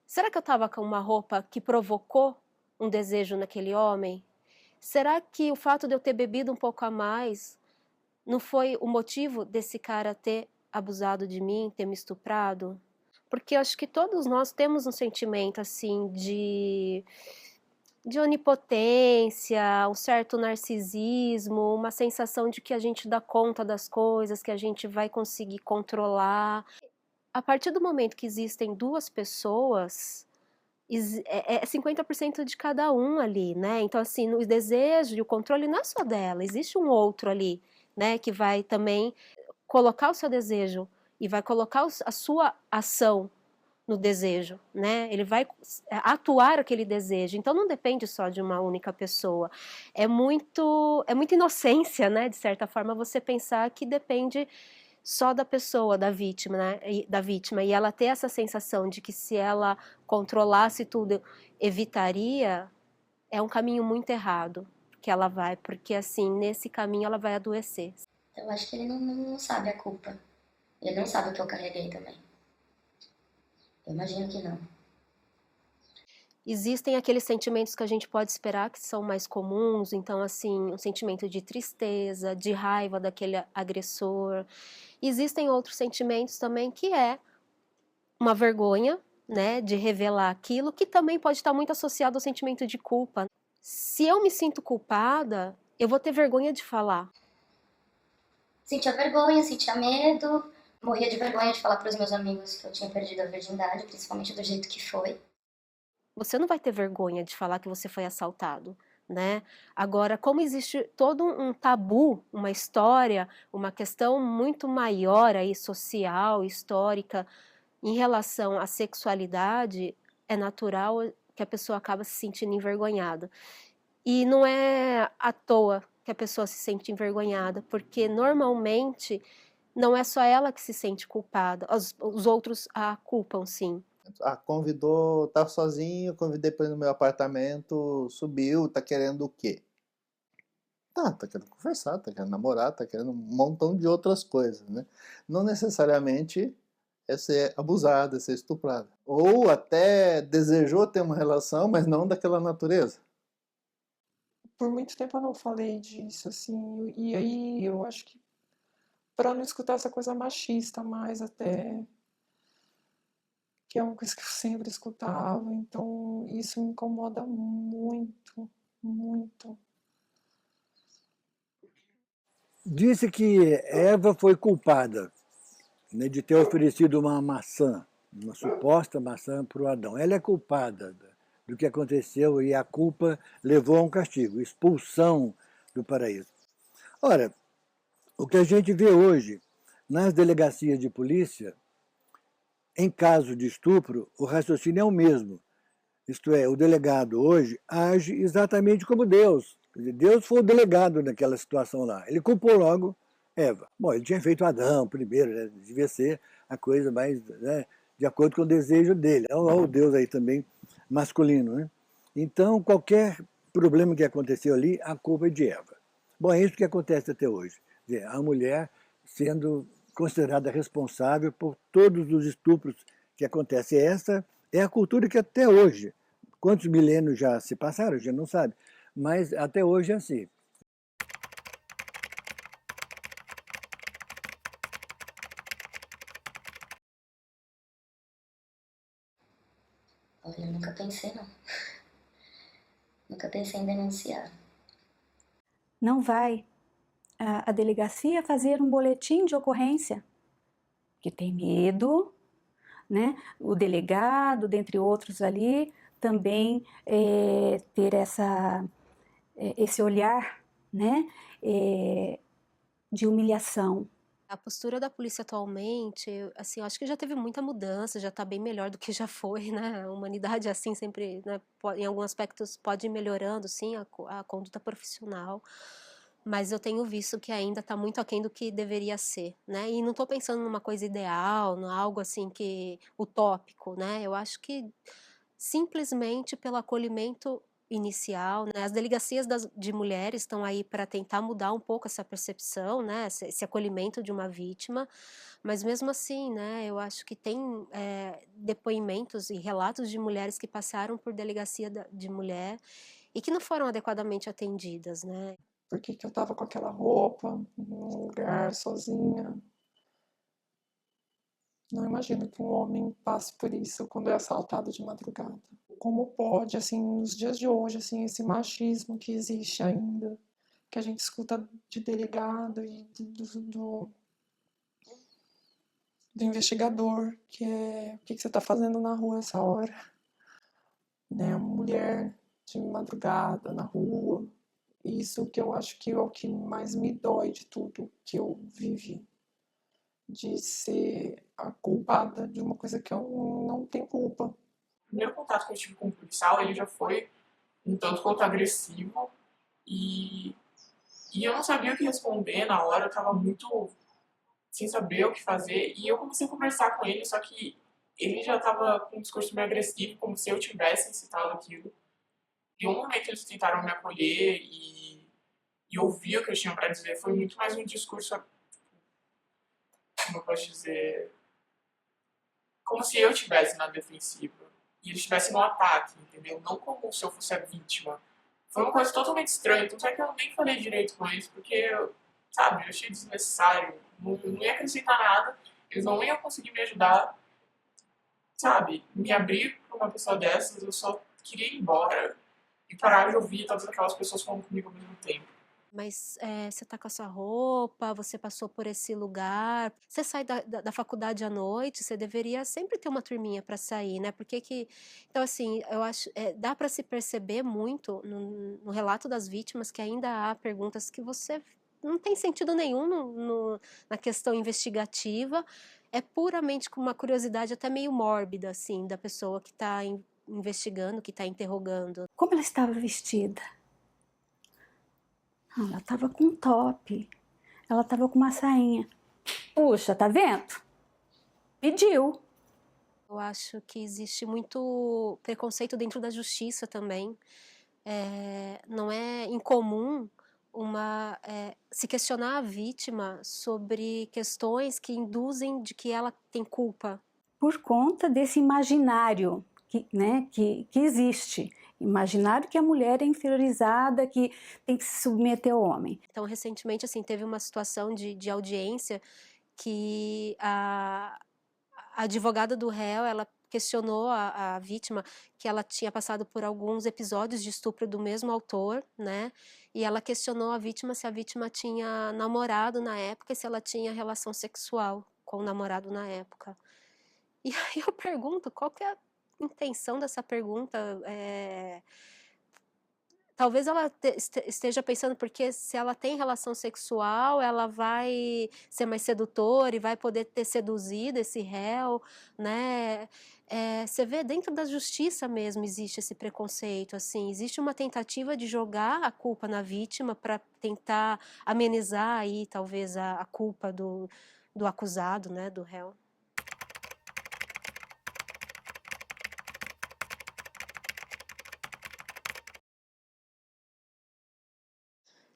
será que eu estava com uma roupa que provocou um desejo naquele homem? Será que o fato de eu ter bebido um pouco a mais não foi o motivo desse cara ter abusado de mim, ter me estuprado? Porque eu acho que todos nós temos um sentimento assim de onipotência, um certo narcisismo, uma sensação de que a gente dá conta das coisas, que a gente vai conseguir controlar. A partir do momento que existem duas pessoas, é 50% de cada um ali, né? Então, assim, o desejo e o controle não é só dela, existe um outro ali, né, que vai também colocar o seu desejo e vai colocar a sua ação no desejo, né? Ele vai atuar aquele desejo. Então não depende só de uma única pessoa. É muita inocência, né? De certa forma, você pensar que depende só da pessoa, da vítima, né? E ela ter essa sensação de que se ela controlasse tudo, evitaria, é um caminho muito errado que ela vai, porque assim, nesse caminho ela vai adoecer. Eu acho que ele não sabe a culpa. Ele não sabe o que eu carreguei também. Eu imagino que não. Existem aqueles sentimentos que a gente pode esperar que são mais comuns, então assim, um sentimento de tristeza, de raiva daquele agressor. Existem outros sentimentos também que é uma vergonha, né, de revelar aquilo, que também pode estar muito associado ao sentimento de culpa. Se eu me sinto culpada, eu vou ter vergonha de falar. Sentia vergonha, sentia medo, morria de vergonha de falar para os meus amigos que eu tinha perdido a virgindade, principalmente do jeito que foi. Você não vai ter vergonha de falar que você foi assaltado, né? Agora, como existe todo um tabu, uma história, uma questão muito maior aí, social, histórica, em relação à sexualidade, é natural que a pessoa acaba se sentindo envergonhada. E não é à toa que a pessoa se sente envergonhada, porque normalmente não é só ela que se sente culpada, os outros a culpam, sim. Convidou, tá sozinho, convidei para ir no meu apartamento, subiu, tá querendo o quê? Tá querendo conversar, tá querendo namorar, tá querendo um montão de outras coisas, né? Não necessariamente é ser abusada, é ser estuprada. Ou até desejou ter uma relação, mas não daquela natureza. Por muito tempo eu não falei disso, assim, e aí eu acho que para não escutar essa coisa machista mais até, que é uma coisa que eu sempre escutava, então isso me incomoda muito, muito. Disse que Eva foi culpada, né, de ter oferecido uma maçã, uma suposta maçã para o Adão. Ela é culpada do que aconteceu e a culpa levou a um castigo, expulsão do paraíso. Ora, o que a gente vê hoje nas delegacias de polícia, em caso de estupro, o raciocínio é o mesmo. Isto é, o delegado hoje age exatamente como Deus. Deus foi o delegado naquela situação lá. Ele culpou logo Eva. Bom, ele tinha feito Adão primeiro, né? Devia ser a coisa mais, né, de acordo com o desejo dele. Olha o Deus aí também masculino, né? Então, qualquer problema que aconteceu ali, a culpa é de Eva. Bom, é isso que acontece até hoje. Quer dizer, a mulher sendo considerada responsável por todos os estupros que acontecem. Essa é a cultura que até hoje, quantos milênios já se passaram, a gente não sabe, mas até hoje é assim. Olha, eu nunca pensei, não. Nunca pensei em denunciar. Não vai a delegacia fazer um boletim de ocorrência, que tem medo, né? O delegado, dentre outros ali, também ter esse olhar, né? De humilhação. A postura da polícia atualmente, assim, eu acho que já teve muita mudança, já está bem melhor do que já foi, né? A humanidade, assim, sempre, né, em alguns aspectos pode ir melhorando, sim, a conduta profissional, mas eu tenho visto que ainda está muito aquém do que deveria ser, né? E não estou pensando numa coisa ideal, em algo assim que utópico, né? Eu acho que simplesmente pelo acolhimento inicial, né? As delegacias de mulheres estão aí para tentar mudar um pouco essa percepção, né? Esse acolhimento de uma vítima, mas mesmo assim, né? Eu acho que tem depoimentos e relatos de mulheres que passaram por delegacia de mulher e que não foram adequadamente atendidas, né? Por que eu tava com aquela roupa, num lugar, sozinha? Não imagino que um homem passe por isso quando é assaltado de madrugada. Como pode, assim, nos dias de hoje, assim, esse machismo que existe ainda, que a gente escuta de delegado e do investigador, que é o que você está fazendo na rua essa hora? Né? Uma mulher de madrugada na rua. Isso que eu acho que é o que mais me dói de tudo que eu vivi. De ser a culpada de uma coisa que eu não tenho culpa. O primeiro contato que eu tive com o policial, ele já foi um tanto quanto agressivo e eu não sabia o que responder na hora, eu tava muito sem saber o que fazer e eu comecei a conversar com ele, só que ele já tava com um discurso meio agressivo, como se eu tivesse incitado aquilo. E um momento eles tentaram me acolher e ouvir o que eles tinham para dizer, foi muito mais um discurso, como eu posso dizer, como se eu estivesse na defensiva e ele estivesse no ataque, entendeu? Não como se eu fosse a vítima. Foi uma coisa totalmente estranha, tanto é que eu nem falei direito com eles, porque, sabe, eu achei desnecessário, não ia acrescentar nada, eles não iam conseguir me ajudar, sabe? Me abrir para uma pessoa dessas, eu só queria ir embora e parar de ouvir todas aquelas pessoas falando comigo ao mesmo tempo. Mas você tá com a sua roupa, você passou por esse lugar, você sai da faculdade à noite, você deveria sempre ter uma turminha para sair, né? Então, assim, eu acho, dá para se perceber muito no relato das vítimas que ainda há perguntas que você não tem sentido nenhum na questão investigativa, é puramente com uma curiosidade até meio mórbida, assim, da pessoa que está investigando, que está interrogando. Como ela estava vestida? Ela estava com um top, ela estava com uma sainha. Puxa, tá vendo? Pediu. Eu acho que existe muito preconceito dentro da justiça também. Não é incomum se questionar a vítima sobre questões que induzem de que ela tem culpa. Por conta desse imaginário que existe. Imaginário que a mulher é inferiorizada, que tem que se submeter ao homem. Então, recentemente, assim, teve uma situação de audiência que a advogada do réu, ela questionou a vítima que ela tinha passado por alguns episódios de estupro do mesmo autor, né? E ela questionou a vítima se a vítima tinha namorado na época e se ela tinha relação sexual com o namorado na época. E aí eu pergunto, qual que é a intenção dessa pergunta? Talvez ela esteja pensando porque se ela tem relação sexual, ela vai ser mais sedutora e vai poder ter seduzido esse réu, né? Você vê, dentro da justiça mesmo existe esse preconceito, assim, existe uma tentativa de jogar a culpa na vítima para tentar amenizar aí, talvez, a culpa do acusado, né, do réu.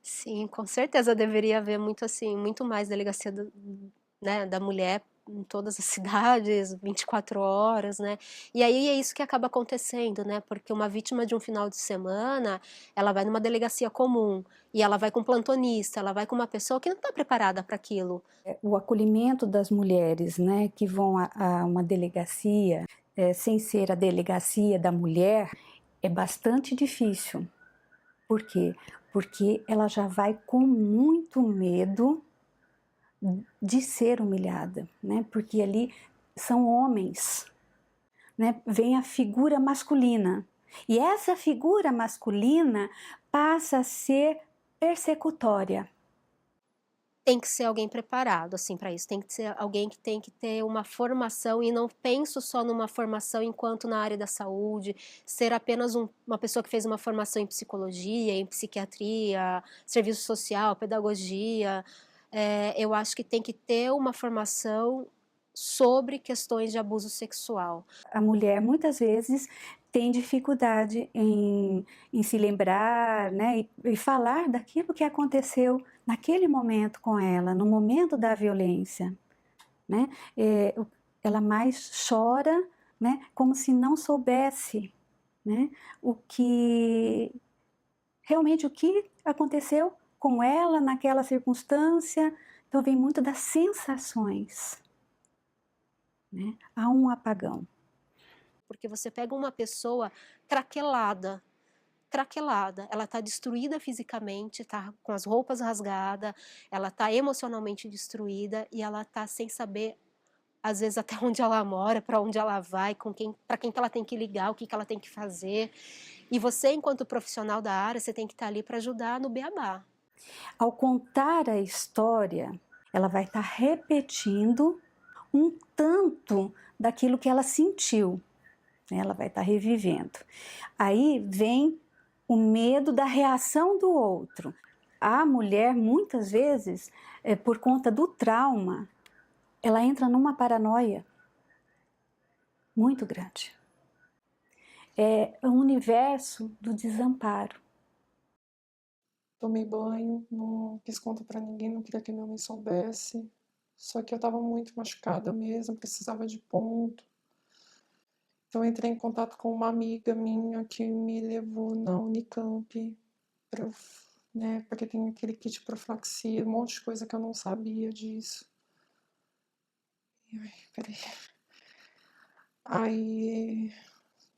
Sim, com certeza deveria haver muito mais delegacia né, da mulher em todas as cidades, 24 horas, né? E aí é isso que acaba acontecendo, né? Porque uma vítima de um final de semana, ela vai numa delegacia comum e ela vai com um plantonista, ela vai com uma pessoa que não está preparada para aquilo. O acolhimento das mulheres, né, que vão a uma delegacia, sem ser a delegacia da mulher, é bastante difícil. Por quê? Porque ela já vai com muito medo de ser humilhada, né? Porque ali são homens, né? Vem a figura masculina. E essa figura masculina passa a ser persecutória. Tem que ser alguém preparado, assim, para isso. Tem que ser alguém que tem que ter uma formação, e não penso só numa formação enquanto na área da saúde, ser apenas uma pessoa que fez uma formação em psicologia, em psiquiatria, serviço social, pedagogia. Eu acho que tem que ter uma formação sobre questões de abuso sexual. A mulher, muitas vezes, tem dificuldade em se lembrar, né, e falar daquilo que aconteceu naquele momento com ela, no momento da violência, né? Ela mais chora, né, como se não soubesse, né, realmente o que aconteceu com ela naquela circunstância. Então vem muito das sensações, né? Há um apagão. Porque você pega uma pessoa craquelada, ela está destruída fisicamente, está com as roupas rasgadas, ela está emocionalmente destruída e ela está sem saber, às vezes, até onde ela mora, para onde ela vai, para quem que ela tem que ligar, o que ela tem que fazer. E você, enquanto profissional da área, você tem que estar ali para ajudar no beabá. Ao contar a história, ela vai estar repetindo um tanto daquilo que ela sentiu. Ela vai estar revivendo. Aí vem o medo da reação do outro. A mulher, muitas vezes, por conta do trauma, ela entra numa paranoia muito grande. É um universo do desamparo. Tomei banho, não quis contar pra ninguém, não queria que minha mãe soubesse. Só que eu tava muito machucada mesmo, precisava de ponto. Então eu entrei em contato com uma amiga minha que me levou na Unicamp, né, porque tem aquele kit de profilaxia, um monte de coisa que eu não sabia disso. Ai, peraí. Aí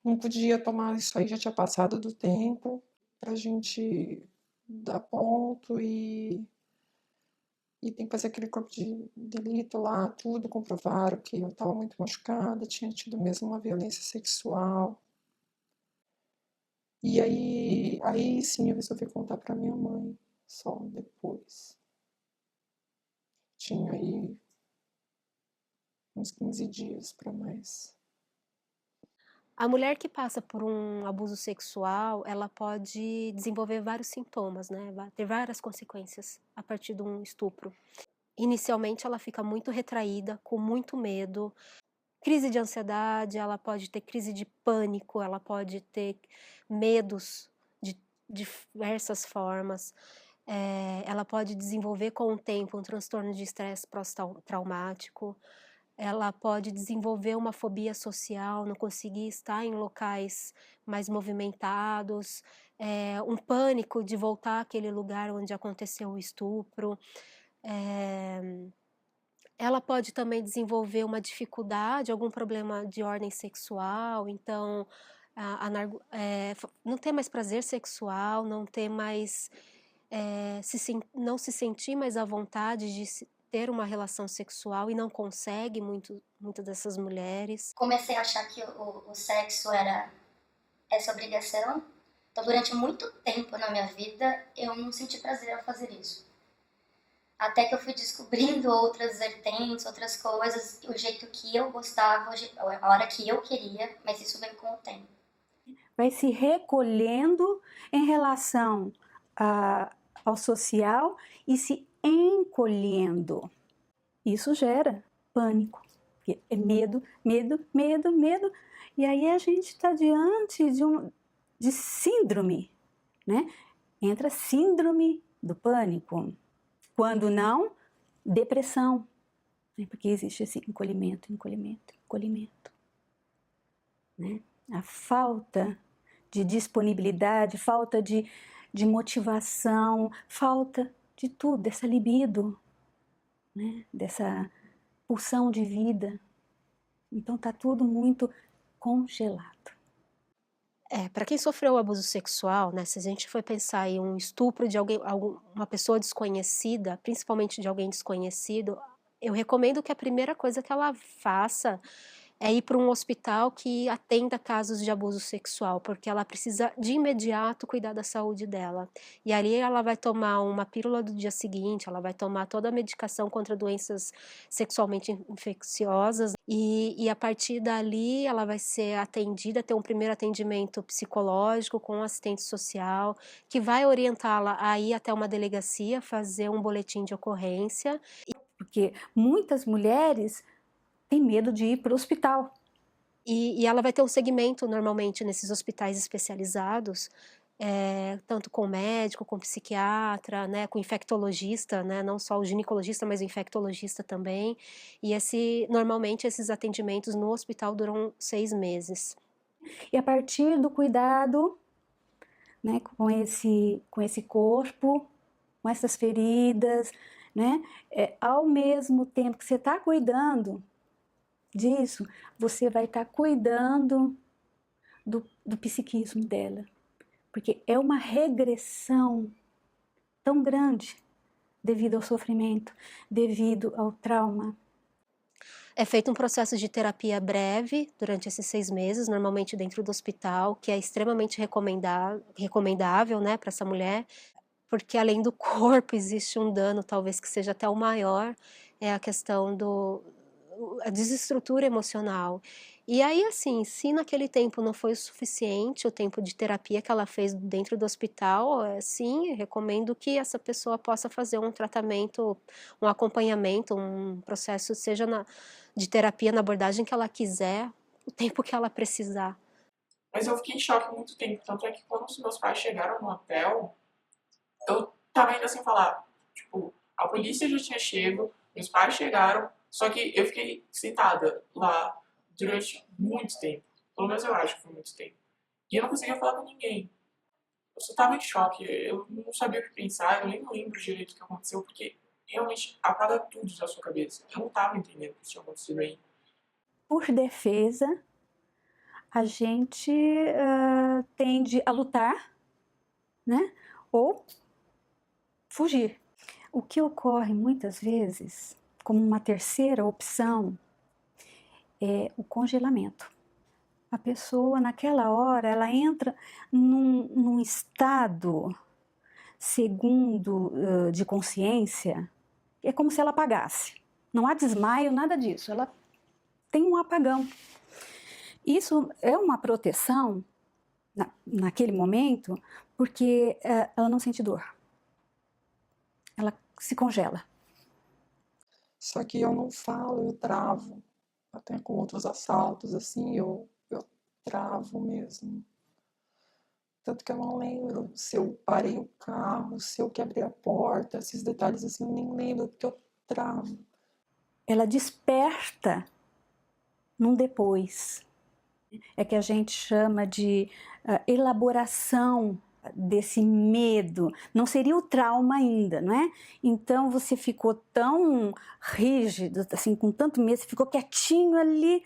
não podia tomar isso aí, já tinha passado do tempo pra gente dar ponto e tem que fazer aquele corpo de delito lá, tudo, comprovaram que eu estava muito machucada, tinha tido mesmo uma violência sexual. E aí sim eu resolvi contar para minha mãe, só depois. Tinha aí uns 15 dias para mais. A mulher que passa por um abuso sexual, ela pode desenvolver vários sintomas, né? Vai ter várias consequências a partir de um estupro. Inicialmente, ela fica muito retraída, com muito medo, crise de ansiedade, ela pode ter crise de pânico, ela pode ter medos de diversas formas. Ela pode desenvolver com o tempo um transtorno de estresse pós-traumático. Ela pode desenvolver uma fobia social, não conseguir estar em locais mais movimentados, um pânico de voltar àquele lugar onde aconteceu o estupro. Ela pode também desenvolver uma dificuldade, algum problema de ordem sexual, então não ter mais prazer sexual, não ter mais, não se sentir mais à vontade de ter uma relação sexual e não consegue, muitas dessas mulheres. Comecei a achar que o sexo era essa obrigação, então durante muito tempo na minha vida eu não senti prazer ao fazer isso. Até que eu fui descobrindo outras vertentes, outras coisas, o jeito que eu gostava, a hora que eu queria, mas isso veio com o tempo. Vai se recolhendo em relação ao social e se encolhendo. Isso gera pânico, é medo, medo, medo, medo. E aí a gente está diante de síndrome, né? Entra síndrome do pânico. Quando não, depressão, né? Porque existe esse encolhimento, né? A falta de disponibilidade, falta de motivação, falta de tudo, dessa libido, né? Dessa pulsão de vida. Então está tudo muito congelado. Para quem sofreu abuso sexual, né, se a gente for pensar em um estupro de uma pessoa desconhecida, principalmente de alguém desconhecido, eu recomendo que a primeira coisa que ela faça é ir para um hospital que atenda casos de abuso sexual, porque ela precisa de imediato cuidar da saúde dela. E ali ela vai tomar uma pílula do dia seguinte, ela vai tomar toda a medicação contra doenças sexualmente infecciosas e a partir dali ela vai ser atendida, ter um primeiro atendimento psicológico com um assistente social, que vai orientá-la a ir até uma delegacia, fazer um boletim de ocorrência. Porque muitas mulheres têm medo de ir para o hospital. E ela vai ter um segmento normalmente nesses hospitais especializados, tanto com médico, com psiquiatra, né, com infectologista, né, não só o ginecologista, mas o infectologista também. E normalmente esses atendimentos no hospital duram 6 meses. E a partir do cuidado, né, com esse corpo, com essas feridas, né, ao mesmo tempo que você está cuidando disso, você vai estar cuidando do psiquismo dela. Porque é uma regressão tão grande devido ao sofrimento, devido ao trauma. É feito um processo de terapia breve durante esses 6 meses, normalmente dentro do hospital, que é extremamente recomendável, né, para essa mulher, porque além do corpo existe um dano, talvez que seja até o maior, é a questão a desestrutura emocional. E aí, assim, se naquele tempo não foi o suficiente, o tempo de terapia que ela fez dentro do hospital, sim, recomendo que essa pessoa possa fazer um tratamento, um acompanhamento, um processo, seja de terapia na abordagem que ela quiser, o tempo que ela precisar. Mas eu fiquei em choque há muito tempo, tanto é que quando os meus pais chegaram no hotel, eu tava ainda sem falar. Tipo, a polícia já tinha chego, meus pais chegaram, só que eu fiquei sentada lá durante muito tempo. Pelo menos eu acho que foi muito tempo. E eu não conseguia falar com ninguém. Eu só tava em choque, eu não sabia o que pensar, eu nem lembro direito o que aconteceu, porque realmente apaga tudo da sua cabeça. Eu não tava entendendo o que tinha acontecido aí. Por defesa, a gente tende a lutar, né? Ou fugir. O que ocorre muitas vezes, como uma terceira opção, é o congelamento. A pessoa, naquela hora, ela entra num estado segundo de consciência, é como se ela apagasse. Não há desmaio, nada disso. Ela tem um apagão. Isso é uma proteção naquele momento, porque ela não sente dor. Ela se congela. Só que eu não falo, eu travo. Até com outros assaltos, assim, eu travo mesmo. Tanto que eu não lembro se eu parei o carro, se eu quebrei a porta, esses detalhes assim, eu nem lembro, porque eu travo. Ela desperta num depois. É que a gente chama de elaboração desse medo. Não seria o trauma ainda, não é? Então você ficou tão rígido, assim, com tanto medo, você ficou quietinho ali.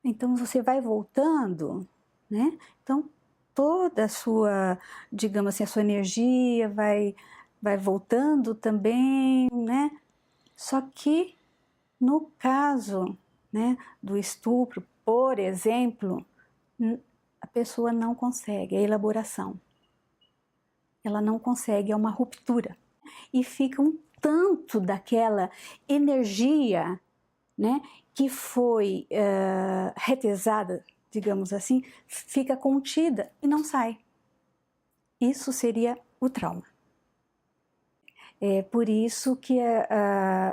Então você vai voltando, né? Então toda a sua, digamos assim, a sua energia vai voltando também, né? Só que no caso, né, do estupro, por exemplo, a pessoa não consegue, a elaboração. Ela não consegue, é uma ruptura. E fica um tanto daquela energia, né, que foi retesada, digamos assim, fica contida e não sai. Isso seria o trauma. É por isso que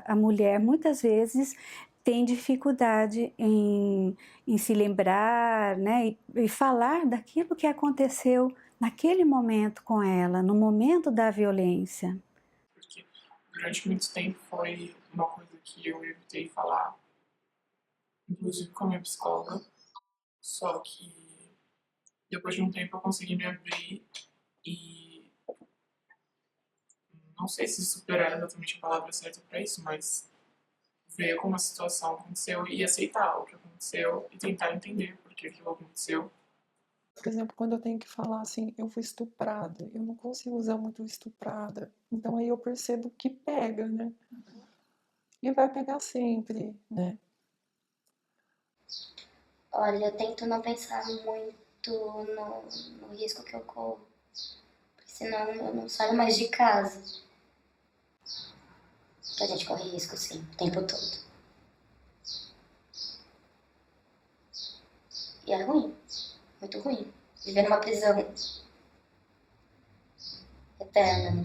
a mulher muitas vezes tem dificuldade em se lembrar, né, e falar daquilo que aconteceu naquele momento com ela, no momento da violência. Porque durante muito tempo foi uma coisa que eu evitei falar, inclusive com a minha psicóloga, só que depois de um tempo eu consegui me abrir e não sei se superar é exatamente a palavra certa para isso, mas ver como a situação aconteceu e aceitar o que aconteceu e tentar entender por que aquilo aconteceu Por exemplo, quando eu tenho que falar assim, eu fui estuprada, eu não consigo usar muito estuprada. Então aí eu percebo que pega, né? E vai pegar sempre, né? Olha, eu tento não pensar muito no risco que eu corro, porque senão eu não saio mais de casa. Porque a gente corre risco, sim, o tempo todo. E é ruim, muito ruim. Viver numa prisão eterna, né?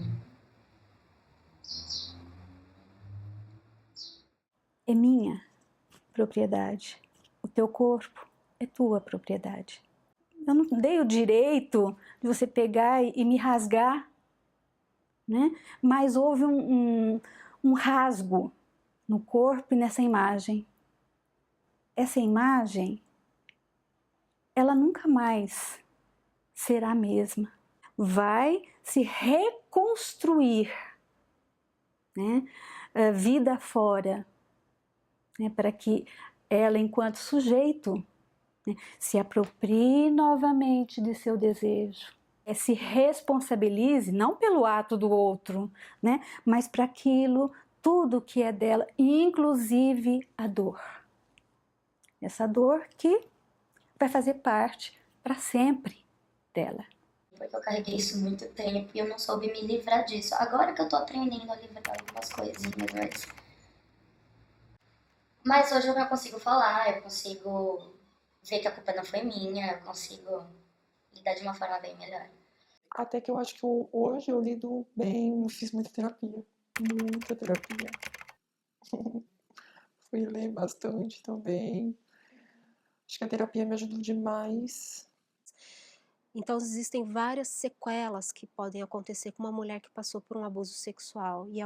É minha propriedade. O teu corpo é tua propriedade. Eu não dei o direito de você pegar e me rasgar, né? Mas houve um rasgo no corpo e nessa imagem. Essa imagem, ela nunca mais será a mesma. Vai se reconstruir, né? Vida fora, né? Para que ela, enquanto sujeito, né, se aproprie novamente de seu desejo, se responsabilize não pelo ato do outro, né, mas para aquilo, tudo que é dela, inclusive a dor. Essa dor que vai fazer parte para sempre dela. Porque eu carreguei isso muito tempo e eu não soube me livrar disso. Agora que eu tô aprendendo a livrar algumas coisinhas, mas hoje eu já consigo falar, eu consigo ver que a culpa não foi minha, eu consigo lidar de uma forma bem melhor. Até que eu acho que hoje eu lido bem, fiz muita terapia. Muita terapia. Fui ler bastante também. Acho que a terapia me ajudou demais. Então existem várias sequelas que podem acontecer com uma mulher que passou por um abuso sexual. E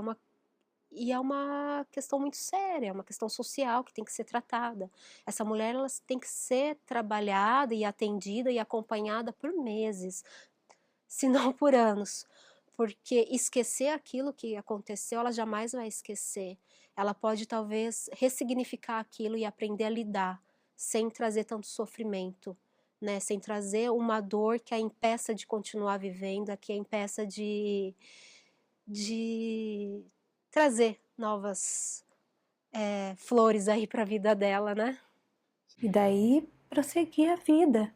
é uma questão muito séria, é uma questão social que tem que ser tratada. Essa mulher ela tem que ser trabalhada e atendida e acompanhada por meses, se não por anos. Porque esquecer aquilo que aconteceu, ela jamais vai esquecer. Ela pode talvez ressignificar aquilo e aprender a lidar, sem trazer tanto sofrimento, né? Sem trazer uma dor que a impeça de continuar vivendo, que a impeça de trazer novas flores aí para a vida dela, né? E daí prosseguir a vida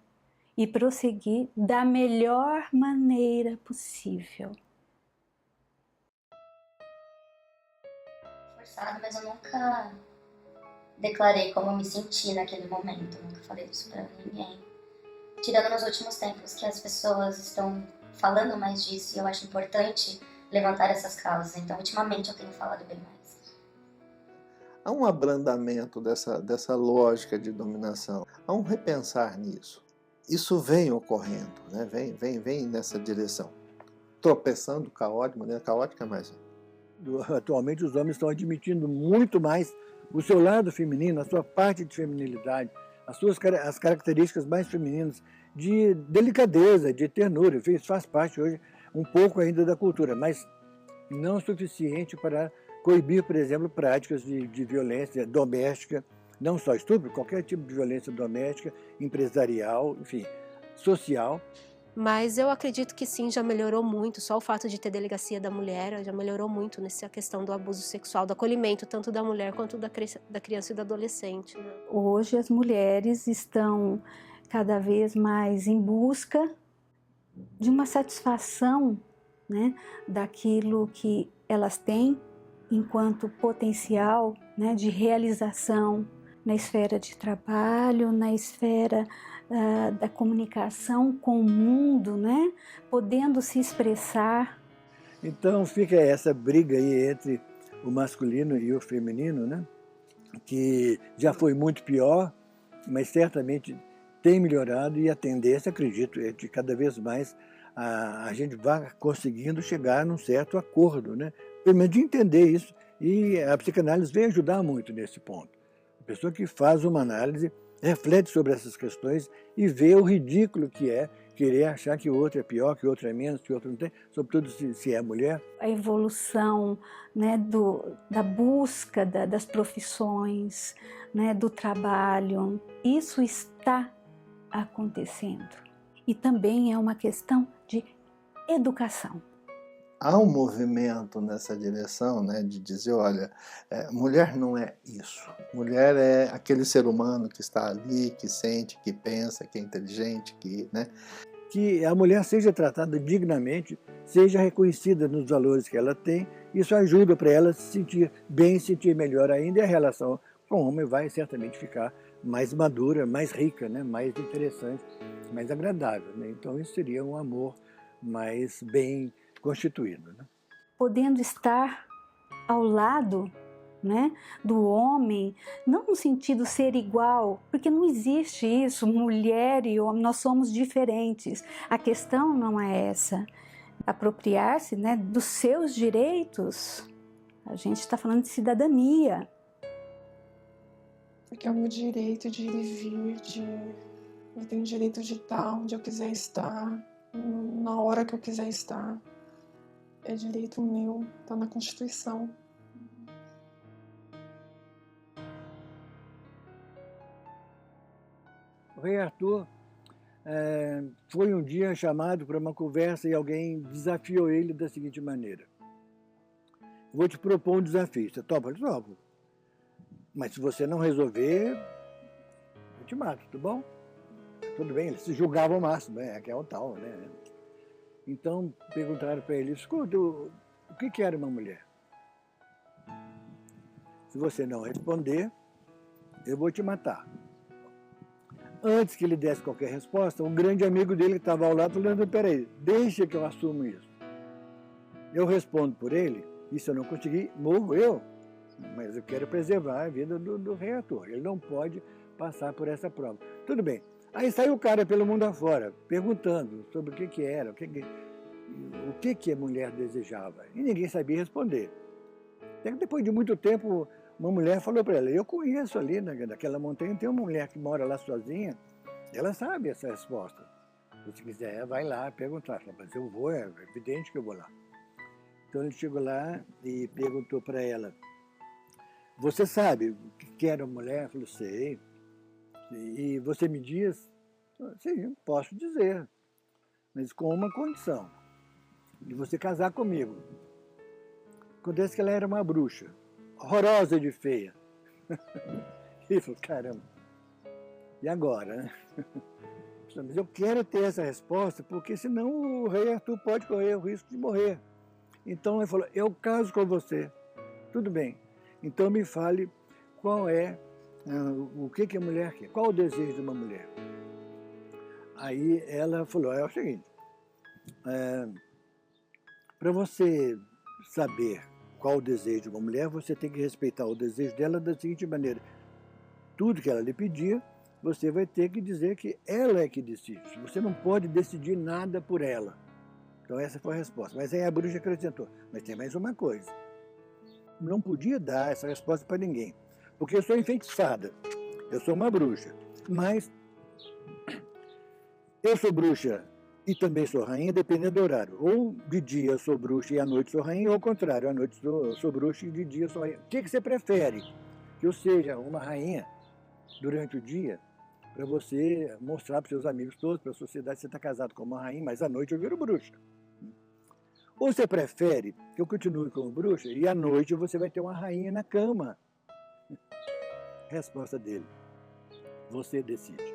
e prosseguir da melhor maneira possível. Forçado, mas eu nunca declarei como eu me senti naquele momento, eu nunca falei isso pra ninguém. Tirando nos últimos tempos que as pessoas estão falando mais disso e eu acho importante levantar essas causas, então ultimamente eu tenho falado bem mais. Há um abrandamento dessa lógica de dominação, há um repensar nisso. Isso vem ocorrendo, né? vem nessa direção, tropeçando caótico, de maneira caótica, mas... Atualmente os homens estão admitindo muito mais o seu lado feminino, a sua parte de feminilidade, as características mais femininas, de delicadeza, de ternura. Isso faz parte hoje um pouco ainda da cultura, mas não o suficiente para coibir, por exemplo, práticas de violência doméstica, não só estupro, qualquer tipo de violência doméstica, empresarial, enfim, social. Mas eu acredito que sim, já melhorou muito, só o fato de ter delegacia da mulher já melhorou muito nessa questão do abuso sexual, do acolhimento tanto da mulher quanto da criança e do adolescente, né? Hoje as mulheres estão cada vez mais em busca de uma satisfação, né, daquilo que elas têm enquanto potencial, né, de realização na esfera de trabalho, na esfera da comunicação com o mundo, né? Podendo se expressar. Então fica essa briga aí entre o masculino e o feminino, né? Que já foi muito pior, mas certamente tem melhorado e a tendência, acredito, é de cada vez mais a gente vai conseguindo chegar num certo acordo, né? Pelo menos de entender isso, e a psicanálise vem ajudar muito nesse ponto. A pessoa que faz uma análise reflete sobre essas questões e vê o ridículo que é querer achar que o outro é pior, que o outro é menos, que o outro não tem, sobretudo se é mulher. A evolução, né, da busca das profissões, né, do trabalho, isso está acontecendo. e também é uma questão de educação. Há um movimento nessa direção, né, de dizer, olha, mulher não é isso. Mulher é aquele ser humano que está ali, que sente, que pensa, que é inteligente, né? Que a mulher seja tratada dignamente, seja reconhecida nos valores que ela tem. Isso ajuda para ela se sentir bem, se sentir melhor ainda, e a relação com o homem vai certamente ficar mais madura, mais rica, né? Mais interessante, mais agradável, né? Então isso seria um amor mais bem constituído, né? Podendo estar ao lado, né, do homem, não no sentido ser igual, porque não existe isso, mulher e homem, nós somos diferentes. A questão não é essa. Apropriar-se, né, dos seus direitos. A gente está falando de cidadania. Porque é o meu direito de ir e vir, eu tenho direito de estar onde eu quiser estar, na hora que eu quiser estar. É direito meu, está na Constituição. O rei Arthur foi um dia chamado para uma conversa e alguém desafiou ele da seguinte maneira: vou te propor um desafio, você topa? Ele topa. Mas se você não resolver, eu te mato, tudo bom? Tudo bem, ele se julgava ao máximo, que é o tal, né? Então perguntaram para ele: escuta, o que era uma mulher? Se você não responder, eu vou te matar. Antes que ele desse qualquer resposta, um grande amigo dele que estava ao lado falou: peraí, deixa que eu assumo isso. Eu respondo por ele, e se eu não conseguir, morro eu. Mas eu quero preservar a vida do rei Arthur. Ele não pode passar por essa prova. Tudo bem. Aí saiu o cara pelo mundo afora, perguntando sobre o que era, o que a mulher desejava. E ninguém sabia responder. Até que depois de muito tempo, uma mulher falou para ela: eu conheço ali naquela montanha, tem uma mulher que mora lá sozinha, ela sabe essa resposta. Se quiser, vai lá perguntar. Mas eu vou, é evidente que eu vou lá. Então ele chegou lá e perguntou para ela: você sabe o que era uma mulher? Ela falou: sei. E você me diz? Sim, posso dizer, mas com uma condição: de você casar comigo. Acontece que ela era uma bruxa, horrorosa de feia. E ele falou: caramba, e agora, né? Mas eu quero ter essa resposta, porque senão o rei Arthur pode correr o risco de morrer. Então ele falou: eu caso com você. Tudo bem, então me fale qual é, o que a mulher quer, qual o desejo de uma mulher. Aí ela falou: é o seguinte, para você saber qual o desejo de uma mulher, você tem que respeitar o desejo dela da seguinte maneira: tudo que ela lhe pedir, você vai ter que dizer que ela é que decide. Você não pode decidir nada por ela. Então essa foi a resposta. Mas aí a bruxa acrescentou: mas tem mais uma coisa. Não podia dar essa resposta para ninguém, porque eu sou enfeitiçada. Eu sou uma bruxa. Mas eu sou bruxa e também sou rainha, dependendo do horário. Ou de dia eu sou bruxa e à noite sou rainha, ou ao contrário, à noite sou bruxa e de dia sou rainha. O que você prefere? Que eu seja uma rainha durante o dia, para você mostrar para os seus amigos todos, para a sociedade, que você está casado com uma rainha, mas à noite eu viro bruxa. Ou você prefere que eu continue como bruxa e à noite você vai ter uma rainha na cama? Resposta dele: você decide.